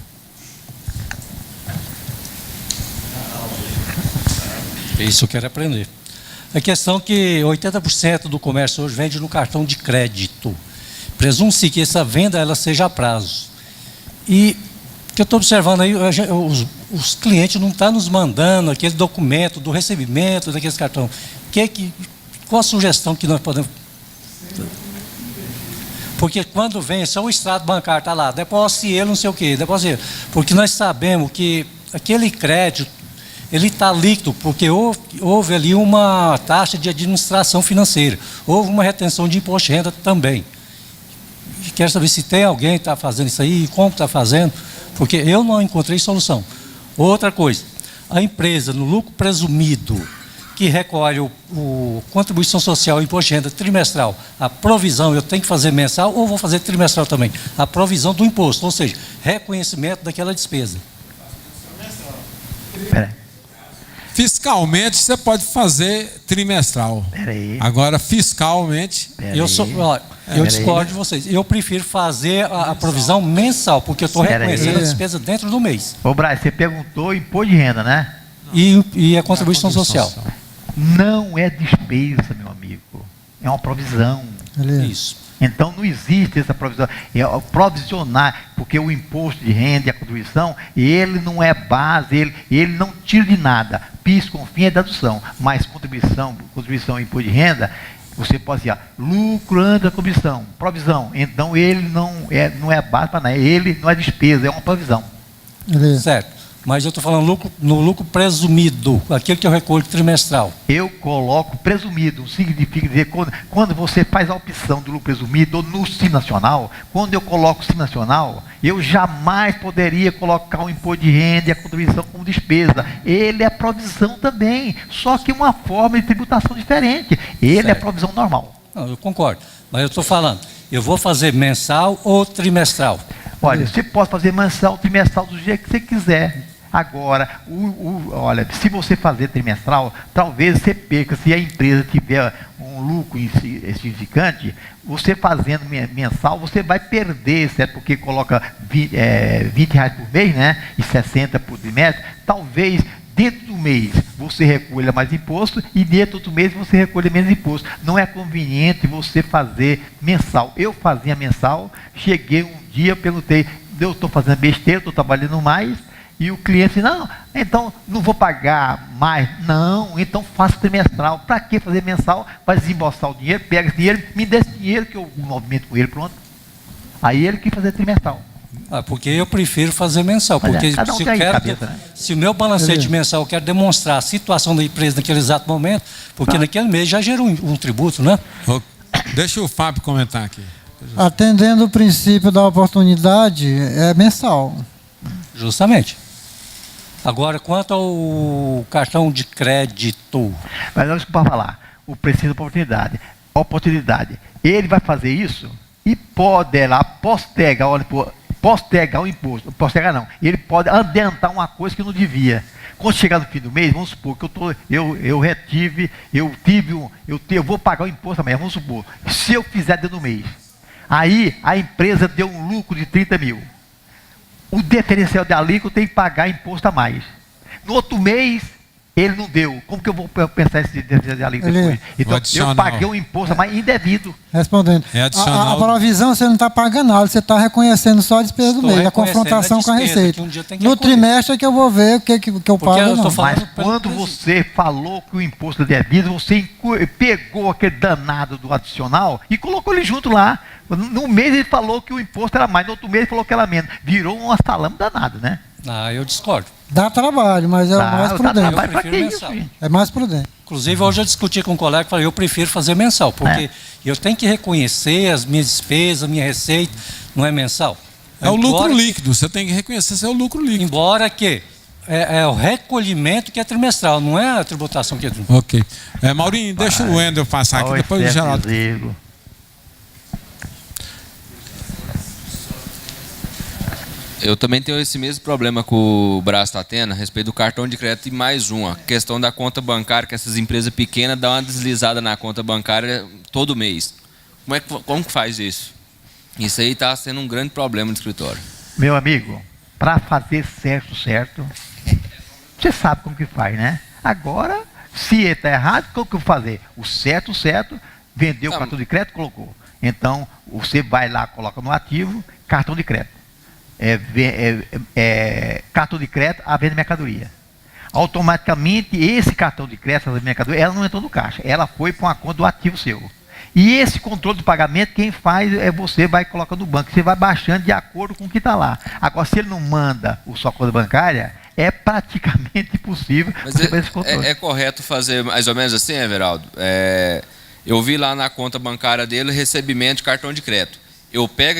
Isso eu quero aprender. A questão é que 80% do comércio hoje vende no cartão de crédito. Presume-se que essa venda ela seja a prazo. E o que eu estou observando aí, os clientes não estão nos mandando aquele documento do recebimento daqueles cartões. Qual a sugestão que nós podemos... Porque quando vem, só o extrato bancário está lá, deposite ele, não sei o quê, deposite ele. Porque nós sabemos que aquele crédito, ele está líquido, porque houve ali uma taxa de administração financeira, houve uma retenção de imposto de renda também. Quero saber se tem alguém que está fazendo isso aí, como está fazendo, porque eu não encontrei solução. Outra coisa, a empresa, no lucro presumido, que recolhe o contribuição social e imposto de renda trimestral, a provisão eu tenho que fazer mensal ou vou fazer trimestral também? A provisão do imposto, ou seja, reconhecimento daquela despesa. Fiscalmente você pode fazer trimestral. Agora, fiscalmente. Eu discordo de vocês. Eu prefiro fazer a provisão mensal, porque eu estou reconhecendo a despesa dentro do mês. Ô, Braz, você perguntou imposto de renda, né? E a contribuição social. Não é despesa, meu amigo. É uma provisão. Isso. Então não existe essa provisão. É provisionar, porque o imposto de renda e a contribuição, ele não é base, ele não tira de nada. PIS, CONFINS é dedução, mas contribuição e imposto de renda, você pode dizer, lucro antes da contribuição, provisão. Então ele não é base para nada, ele não é despesa, é uma provisão. Certo. Mas eu estou falando no lucro presumido, aquele que eu recolho trimestral. Eu coloco presumido, significa dizer, quando você faz a opção do lucro presumido no Simples Nacional, quando eu coloco o Simples Nacional, eu jamais poderia colocar o imposto de renda e a contribuição como despesa. Ele é provisão também, só que uma forma de tributação diferente. Ele é provisão normal. Não, eu concordo, mas eu estou falando, eu vou fazer mensal ou trimestral? Olha, você pode fazer mensal, trimestral do jeito que você quiser. Agora, olha, se você fazer trimestral, talvez você perca. Se a empresa tiver um lucro insignificante, você fazendo mensal, você vai perder, certo? Porque coloca R$20 por mês, né? E 60 por trimestre. Talvez dentro do mês você recolha mais imposto e dentro do mês você recolha menos imposto. Não é conveniente você fazer mensal. Eu fazia mensal, cheguei um dia, perguntei, eu estou fazendo besteira, estou trabalhando mais, e o cliente disse, não, então não vou pagar mais. Não, então faça trimestral. Para que fazer mensal? Vai desembolsar o dinheiro, pega esse dinheiro, me dê esse dinheiro que eu movimento com ele, pronto. Aí ele quis fazer trimestral. Porque eu prefiro fazer mensal, porque se o meu balancete mensal eu quero demonstrar a situação da empresa naquele exato momento, porque naquele mês já gerou um tributo, né? Deixa o Fábio comentar aqui. Atendendo o princípio da oportunidade, é mensal. Justamente. Agora, quanto ao cartão de crédito... Mas nós vamos falar, o princípio da oportunidade. Ele vai fazer isso e pode lá postergar o imposto. Postergar não. Ele pode adiantar uma coisa que não devia. Quando chegar no fim do mês, vamos supor que eu vou pagar o imposto amanhã, vamos supor. Se eu fizer dentro do mês, aí a empresa deu um lucro de 30 mil. O diferencial da alíquota tem que pagar imposto a mais. No outro mês, ele não deu. Como que eu vou pensar esse diferencial de alíquota depois? Então, eu paguei um imposto a mais indevido. Respondendo. A provisão você não está pagando nada, você está reconhecendo só a despesa do mês, a confrontação com a receita. No trimestre é que eu vou ver o que eu pago. Mas quando você falou que o imposto é devido, você pegou aquele danado do adicional e colocou ele junto lá. No mês ele falou que o imposto era mais, no outro mês ele falou que era menos. Virou um salame danado, né? Eu discordo. Dá trabalho, mas é o mais prudente. Eu prefiro mensal. É mais prudente. Inclusive, hoje eu discuti com um colega e falei, eu prefiro fazer mensal, porque eu tenho que reconhecer as minhas despesas, a minha receita, não é mensal. É o lucro líquido, você tem que reconhecer se é o lucro líquido. Embora que é o recolhimento que é trimestral, não é a tributação que é trimestral. Ok. Maurinho, deixa o Wendel passar aqui, depois o Geraldo. Eu também tenho esse mesmo problema que o Braz está tendo a respeito do cartão de crédito e mais uma questão da conta bancária, que essas empresas pequenas dão uma deslizada na conta bancária todo mês. Como que faz isso? Isso aí está sendo um grande problema no escritório. Meu amigo, para fazer certo, você sabe como que faz, né? Agora, se está errado, como que eu vou fazer? O certo, vendeu o cartão de crédito, colocou. Então, você vai lá, coloca no ativo, cartão de crédito. Cartão de crédito, a venda de mercadoria. Automaticamente, esse cartão de crédito, a venda de mercadoria, ela não entrou no caixa. Ela foi para uma conta do ativo seu. E esse controle do pagamento, quem faz é você, vai e coloca no banco. Você vai baixando de acordo com o que está lá. Agora, se ele não manda sua conta bancária, é praticamente impossível você fazer esse controle. É correto fazer mais ou menos assim, Everaldo? Eu vi lá na conta bancária dele recebimento de cartão de crédito. Eu pego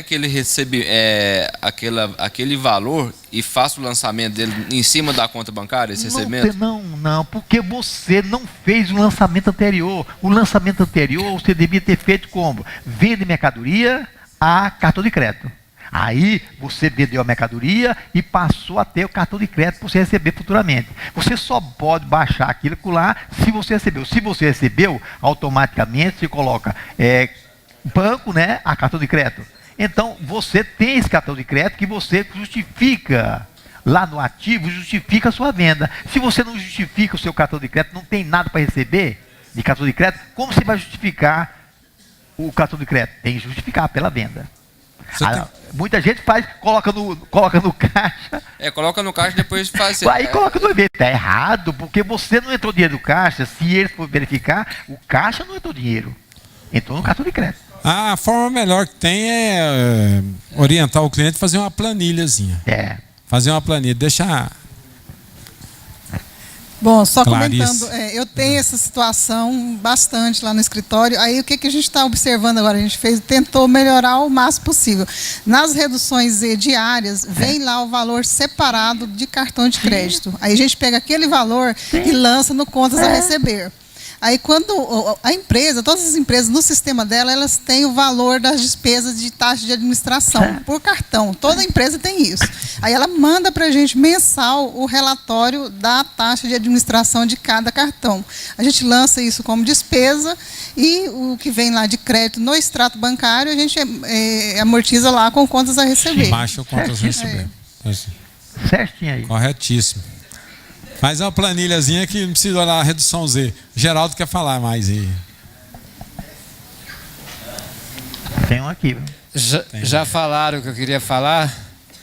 aquele valor e faço o lançamento dele em cima da conta bancária, esse recebimento? Não, porque você não fez o lançamento anterior. O lançamento anterior você devia ter feito como? Vende mercadoria a cartão de crédito. Aí você vendeu a mercadoria e passou a ter o cartão de crédito para você receber futuramente. Você só pode baixar aquilo lá se você recebeu. Se você recebeu, automaticamente você coloca banco, né, a cartão de crédito. Então, você tem esse cartão de crédito que você justifica lá no ativo, justifica a sua venda. Se você não justifica o seu cartão de crédito, não tem nada para receber de cartão de crédito, como você vai justificar o cartão de crédito? Tem que justificar pela venda. Muita gente coloca no caixa. Coloca no caixa e depois faz. Aí coloca no e-mail. Está errado, porque você não entrou dinheiro no caixa. Se ele for verificar, o caixa não entrou dinheiro. Entrou no cartão de crédito. A forma melhor que tem é orientar o cliente a fazer uma planilhazinha. Fazer uma planilha, deixar. Bom, só Clarice. comentando, eu tenho essa situação bastante lá no escritório. Aí o que a gente está observando agora? A gente tentou melhorar o máximo possível. Nas reduções diárias, vem lá o valor separado de cartão de crédito. Aí a gente pega aquele valor e lança no contas a receber. Aí quando a empresa, todas as empresas no sistema dela, elas têm o valor das despesas de taxa de administração por cartão. Toda empresa tem isso. Aí ela manda para a gente mensal o relatório da taxa de administração de cada cartão. A gente lança isso como despesa e o que vem lá de crédito no extrato bancário, a gente amortiza lá com contas a receber. Baixa o contas a receber. Certinho aí. Corretíssimo. Faz uma planilhazinha que não precisa olhar a redução Z. O Geraldo quer falar mais aí. Tem um aqui. Já falaram o que eu queria falar.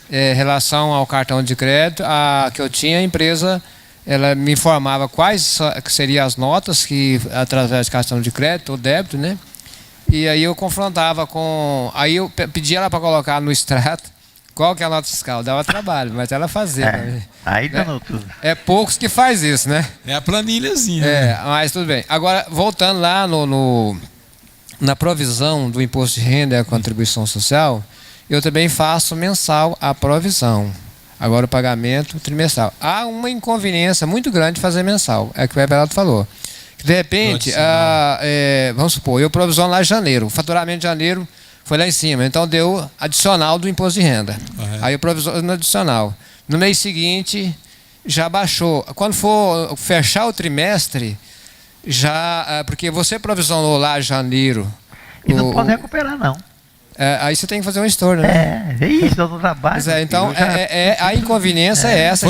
Em relação ao cartão de crédito, a que eu tinha, a empresa, ela me informava quais seriam as notas que, através de cartão de crédito ou débito, né? E aí eu confrontava com... Aí eu pedia ela para colocar no extrato qual que é a nota fiscal. Dava trabalho, mas ela fazia. Aí danou tudo. É poucos que faz isso, né? É a planilhazinha. Mas tudo bem. Agora, voltando lá na provisão do imposto de renda e a contribuição social, eu também faço mensal a provisão. Agora o pagamento trimestral. Há uma inconveniência muito grande de fazer mensal. É o que o Everaldo falou. De repente, vamos supor, eu provisiono lá em janeiro. O faturamento de janeiro foi lá em cima. Então deu adicional do imposto de renda. Aí eu provisiono adicional. No mês seguinte, já baixou. Quando for fechar o trimestre, porque você provisionou lá em janeiro. E não pode recuperar, não. Aí você tem que fazer um estorno, né? É isso, eu não trabalho. Então, a inconveniência é essa.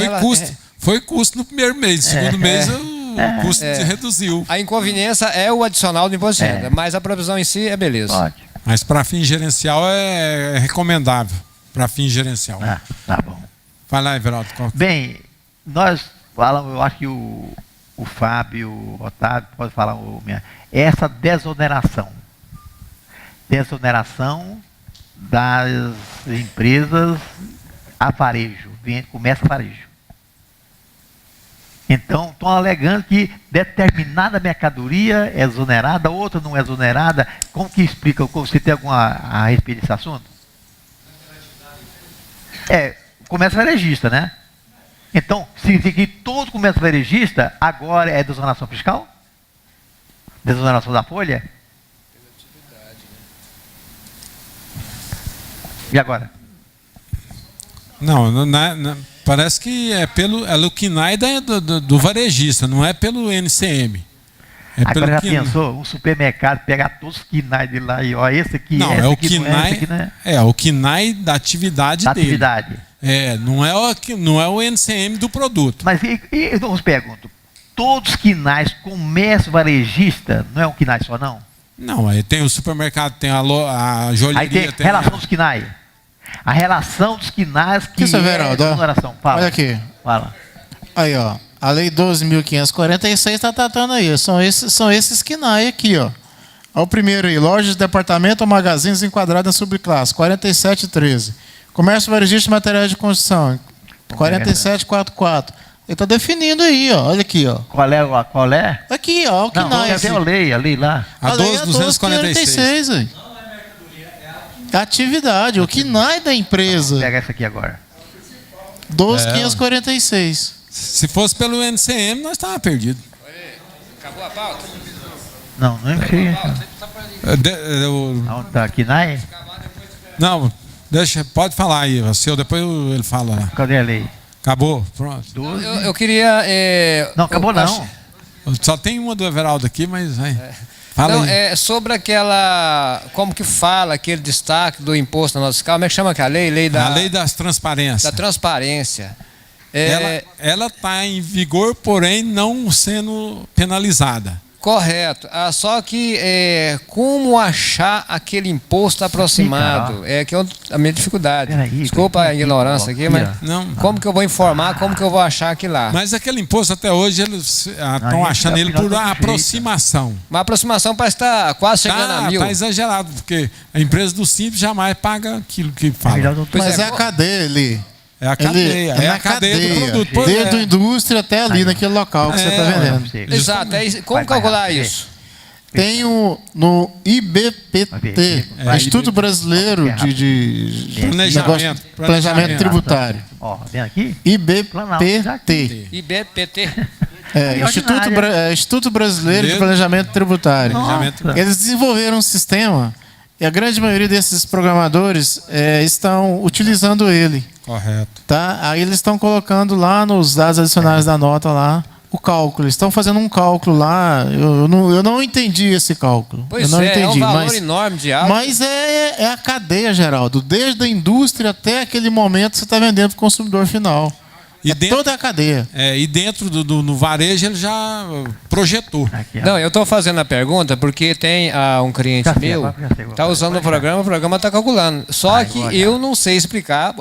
Foi custo no primeiro mês. No segundo mês, o custo reduziu. A inconveniência é o adicional do imposto de renda, mas a provisão em si é beleza. Ótimo. Mas para fim gerencial é recomendável. Para fim gerencial. Tá bom. Vai lá, Everaldo. Bem, nós falamos, eu acho que o Fábio, o Otávio, pode falar essa desoneração. Desoneração das empresas a varejo, comércio a varejo. Então, estão alegando que determinada mercadoria é exonerada, outra não é exonerada. Como que explica? Você tem alguma a respeito desse assunto? Comércio varejista, né? Então, significa que todo comércio varejista agora é desoneração fiscal? Desoneração da folha? E agora? Não, parece que é pelo KNAI do varejista, não é pelo NCM. Agora já pensou, um supermercado pegar todos os KNAI de lá e ó, esse aqui não, é o KNAI, o KNAI da atividade dele. Não é o NCM do produto. Mas eu nos pergunto, todos os KNAIs, comércio varejista, não é um KNAI só não? Não, aí tem o supermercado, tem a joalheria. Aí tem relação dos KNAI. A relação dos KNAIs que Veraldo, olha aqui. Fala. Aí, ó. A lei 12.546 está tratando aí. São esses KNAI aqui, ó. Ao primeiro aí, lojas de departamento ou magazines enquadradas na subclasse, 47,13. Comércio varejista de materiais de construção, 47,44. Ele está definindo aí, ó. Olha aqui, ó. Qual é? Aqui, ó. O que não, não é a lei lá. A 12.246. Aí. Atividade, o KNAI da empresa. Pega essa aqui agora. 12.546. Se fosse pelo NCM, nós estávamos perdidos. Acabou a pauta? Não sei. Tá aqui, KNAI? Não, deixa, pode falar aí, o seu, depois ele fala lá. Cadê a lei? Acabou, pronto. Eu queria... não, acabou não. Só tem uma do Everaldo aqui, mas... Fala não, aí. sobre aquela... Como que fala aquele destaque do imposto na nossa escala? Como é que chama aquela lei? A lei das transparências. Da transparência. Ela está em vigor, porém não sendo penalizada. Correto. Só que como achar aquele imposto aproximado? Que é a minha dificuldade. Desculpa a ignorância aqui, mas como que eu vou informar, como que eu vou achar aquilo lá? Mas aquele imposto até hoje eles estão achando ele por aproximação. Uma aproximação parece estar quase chegando a 1.000. Está exagerado, porque a empresa do Simples jamais paga aquilo que fala. Mas é a cadeia ali. É a cadeia, é a cadeia do produto. Desde a indústria até ali naquele local que você está vendendo. Exato. Como calcular isso? Tem no IBPT, Instituto Brasileiro de Planejamento Tributário. Vem aqui? IBPT. Instituto Brasileiro de Planejamento Tributário. Eles desenvolveram um sistema e a grande maioria desses programadores estão utilizando ele. Correto. Tá? Aí eles estão colocando lá nos dados adicionais da nota lá o cálculo. Eles estão fazendo um cálculo lá. Eu não entendi esse cálculo. Pois eu não entendi, um valor enorme de algo. Mas é a cadeia, Geraldo. Desde a indústria até aquele momento você está vendendo para o consumidor final. Toda a cadeia. E dentro no varejo ele já projetou. Não, eu estou fazendo a pergunta porque tem um cliente meu que está usando o programa está calculando. Só que eu não sei explicar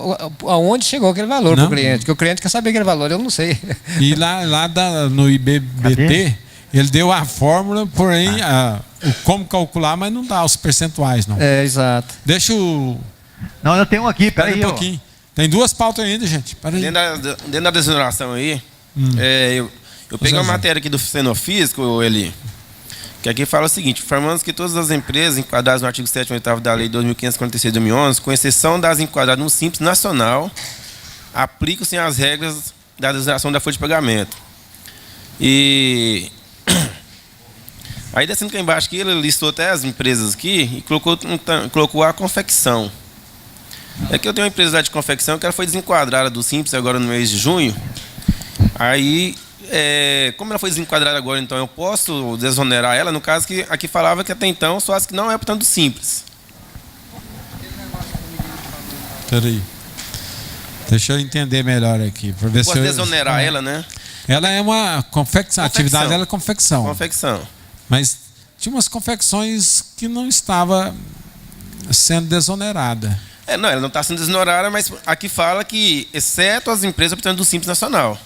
aonde chegou aquele valor para o cliente. Porque o cliente quer saber aquele valor, eu não sei. E lá no IBBT, ele deu a fórmula, porém, como calcular, mas não dá os percentuais, não. Exato. Deixa o... Não, eu tenho um aqui, peraí. Um pouquinho. Tem duas pautas ainda, gente. Dentro da desoneração aí, eu peguei uma matéria aqui do Cenofísico, que aqui fala o seguinte: informamos que todas as empresas enquadradas no artigo 7º e 8º da Lei 2.546 de 2011, com exceção das enquadradas no Simples Nacional, aplicam-se as regras da desoneração da folha de pagamento. E aí, descendo cá embaixo, aqui, ele listou até as empresas aqui e colocou a confecção. É que eu tenho uma empresa de confecção que ela foi desenquadrada do Simples agora no mês de junho. Aí, como ela foi desenquadrada agora, então eu posso desonerar ela, no caso que aqui falava que até então só as que não é portanto do Simples. Peraí. Deixa eu entender melhor aqui. Posso desonerar ela, né? Ela é uma confecção. A atividade dela é confecção. Confecção. Mas tinha umas confecções que não estava sendo desonerada. Não, ela não está sendo desonerada, mas aqui fala que, exceto as empresas portanto do Simples Nacional.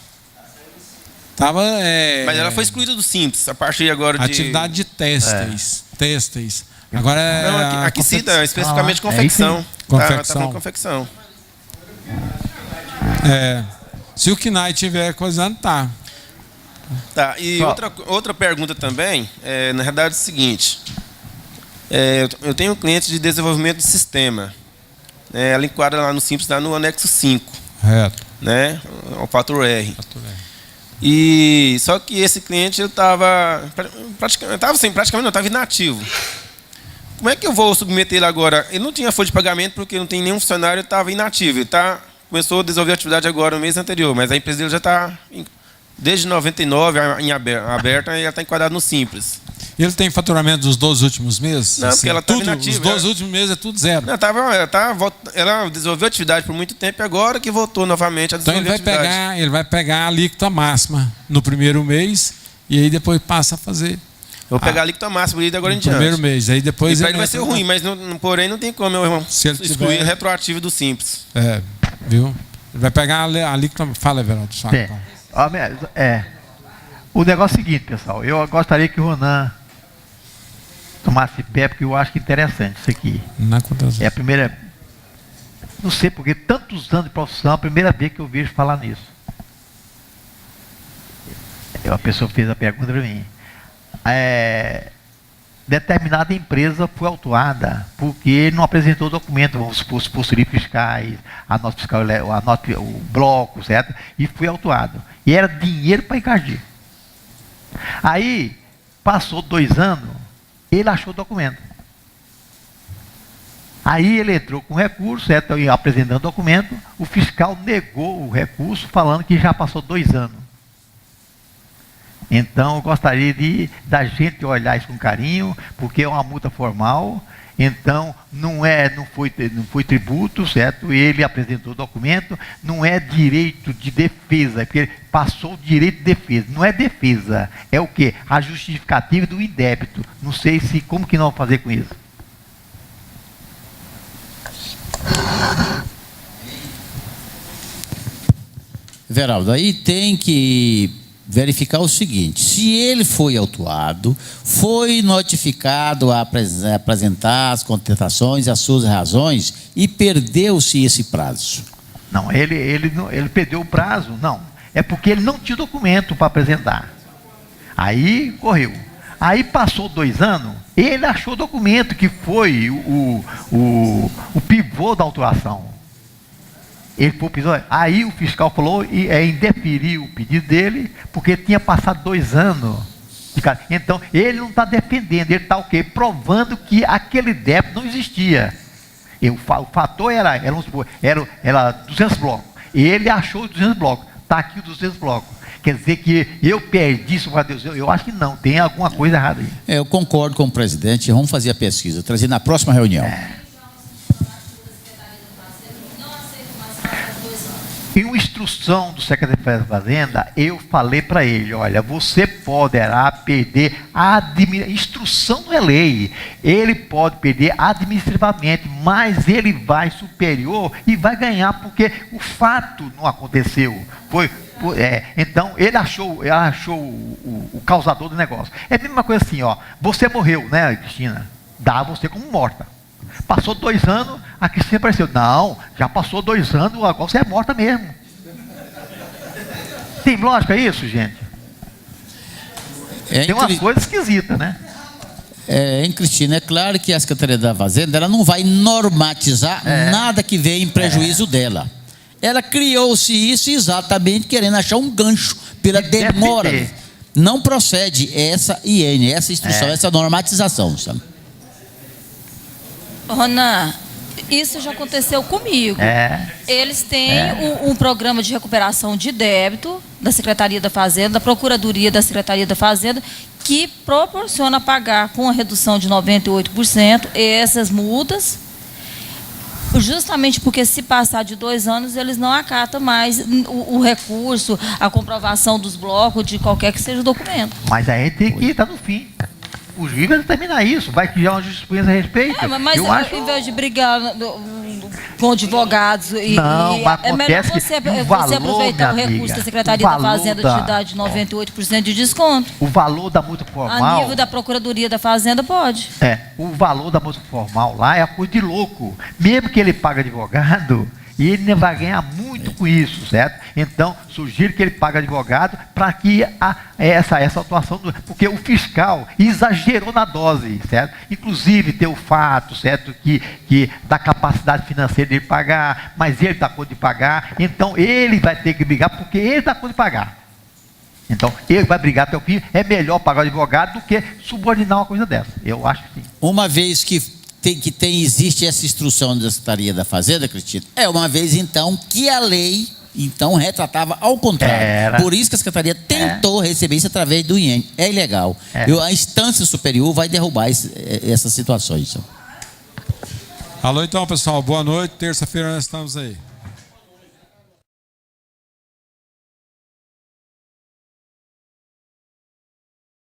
Mas ela foi excluída do Simples, a partir agora de... Atividade de têxteis. Agora não, aqui cita especificamente confecção. Confecção. Tá confecção. Se o KNAI tiver coisando, tá. Tá, e outra pergunta também, na verdade é o seguinte. Eu tenho um cliente de desenvolvimento de sistema. Ela enquadra lá no Simples, lá no anexo 5. Correto. Né? O fator R. E só que esse cliente estava inativo. Como é que eu vou submeter ele agora? Ele não tinha folha de pagamento porque não tem nenhum funcionário, ele estava inativo. Ele começou a desenvolver a atividade agora no mês anterior, mas a empresa dele já está desde 99 em aberta e ela está enquadrada no Simples. Ele tem faturamento dos 12 últimos meses? Não, porque ela está inativa. Os 12 últimos meses é tudo zero. Não, ela desenvolveu a atividade por muito tempo e agora que voltou novamente a desenvolver a atividade. Ele vai pegar a alíquota máxima no primeiro mês e aí depois passa a fazer... Eu vou pegar a alíquota máxima de agora em diante. No primeiro mês. Aí depois ele vai ser ruim, mas porém não tem como eu excluir retroativo do Simples. Viu? Ele vai pegar a alíquota... Fala, Everaldo. O negócio é o seguinte, pessoal. Eu gostaria que o Ronan tomasse pé, porque eu acho que é interessante isso aqui. É a primeira... Não sei porque tantos anos de profissão, é a primeira vez que eu vejo falar nisso. A pessoa fez a pergunta para mim. Determinada empresa foi autuada porque não apresentou documento, os posteriores fiscais, a nota fiscal, o bloco, certo? E foi autuado. E era dinheiro para encardir. Aí, passou 2 anos, ele achou o documento. Aí ele entrou com recurso, certo? Apresentando o documento, o fiscal negou o recurso, falando que já passou 2 anos. Então, eu gostaria da gente olhar isso com carinho, porque é uma multa formal, então não foi tributo, certo? Ele apresentou o documento, não é direito de defesa, porque ele passou o direito de defesa. Não é defesa, é o quê? A justificativa do indébito. Não sei como que nós vamos fazer com isso. Veraldo, aí tem que verificar o seguinte: se ele foi autuado, foi notificado a apresentar as contestações, as suas razões, e perdeu-se esse prazo. Não, ele perdeu o prazo, não. É porque ele não tinha documento para apresentar. Aí correu. Aí passou 2 anos, ele achou o documento que foi o pivô da autuação. Ele foi aí o fiscal falou indeferiu o pedido dele, porque tinha passado 2 anos. Então, ele não está defendendo, ele está o quê? Provando que aquele débito não existia. O fator era 200 blocos. Ele achou os 200 blocos. Está aqui os 200 blocos. Quer dizer que eu perdi isso para Deus? Eu acho que não, tem alguma coisa errada aí. Eu concordo com o presidente, vamos fazer a pesquisa, trazer na próxima reunião. Em uma instrução do secretário da Fazenda, eu falei para ele, olha, você poderá perder instrução não é lei, ele pode perder administrativamente, mas ele vai superior e vai ganhar, porque o fato não aconteceu, então ele achou o causador do negócio. É a mesma coisa assim, você morreu, né, Cristina? Dá você como morta. Passou 2 anos, a Cristina apareceu. Não, já passou 2 anos, agora você é morta mesmo. Tem lógica isso, gente? Tem uma coisa esquisita, né? Hein, Cristina? É claro que a Secretaria da Fazenda ela não vai normatizar nada que venha em prejuízo dela. Ela criou-se isso exatamente querendo achar um gancho pela demora. Não procede essa IN, essa instrução, essa normatização, sabe? Ronan, isso já aconteceu comigo. Eles têm um programa de recuperação de débito da Secretaria da Fazenda, da Procuradoria da Secretaria da Fazenda, que proporciona pagar com a redução de 98% essas multas, justamente porque se passar de 2 anos, eles não acatam mais o recurso, a comprovação dos blocos, de qualquer que seja o documento. Mas aí tem que estar no fim. O juiz vai determinar isso, vai criar uma jurisprudência a respeito. Mas em vez de brigar com advogados, é melhor você aproveitar o recurso da Secretaria da Fazenda te dar de 98% de desconto. O valor da multa formal... A nível da Procuradoria da Fazenda, pode. O valor da multa formal lá é a coisa de louco. Mesmo que ele pague advogado, e ele vai ganhar muito com isso, certo? Então, sugiro que ele pague advogado para que essa atuação... Porque o fiscal exagerou na dose, certo? Inclusive, tem o fato, certo? Que da capacidade financeira dele pagar, mas ele está com de pagar, então ele vai ter que brigar porque ele está com de pagar. Então, ele vai brigar até o fim, é melhor pagar o advogado do que subordinar uma coisa dessa. Eu acho que sim. Uma vez que existe essa instrução da Secretaria da Fazenda, Cristina, é uma vez então que a lei então retratava ao contrário. Por isso que a Secretaria tentou receber isso através do IN. É ilegal. A instância superior vai derrubar essas situações. Alô, então, pessoal, boa noite. Terça-feira nós estamos aí.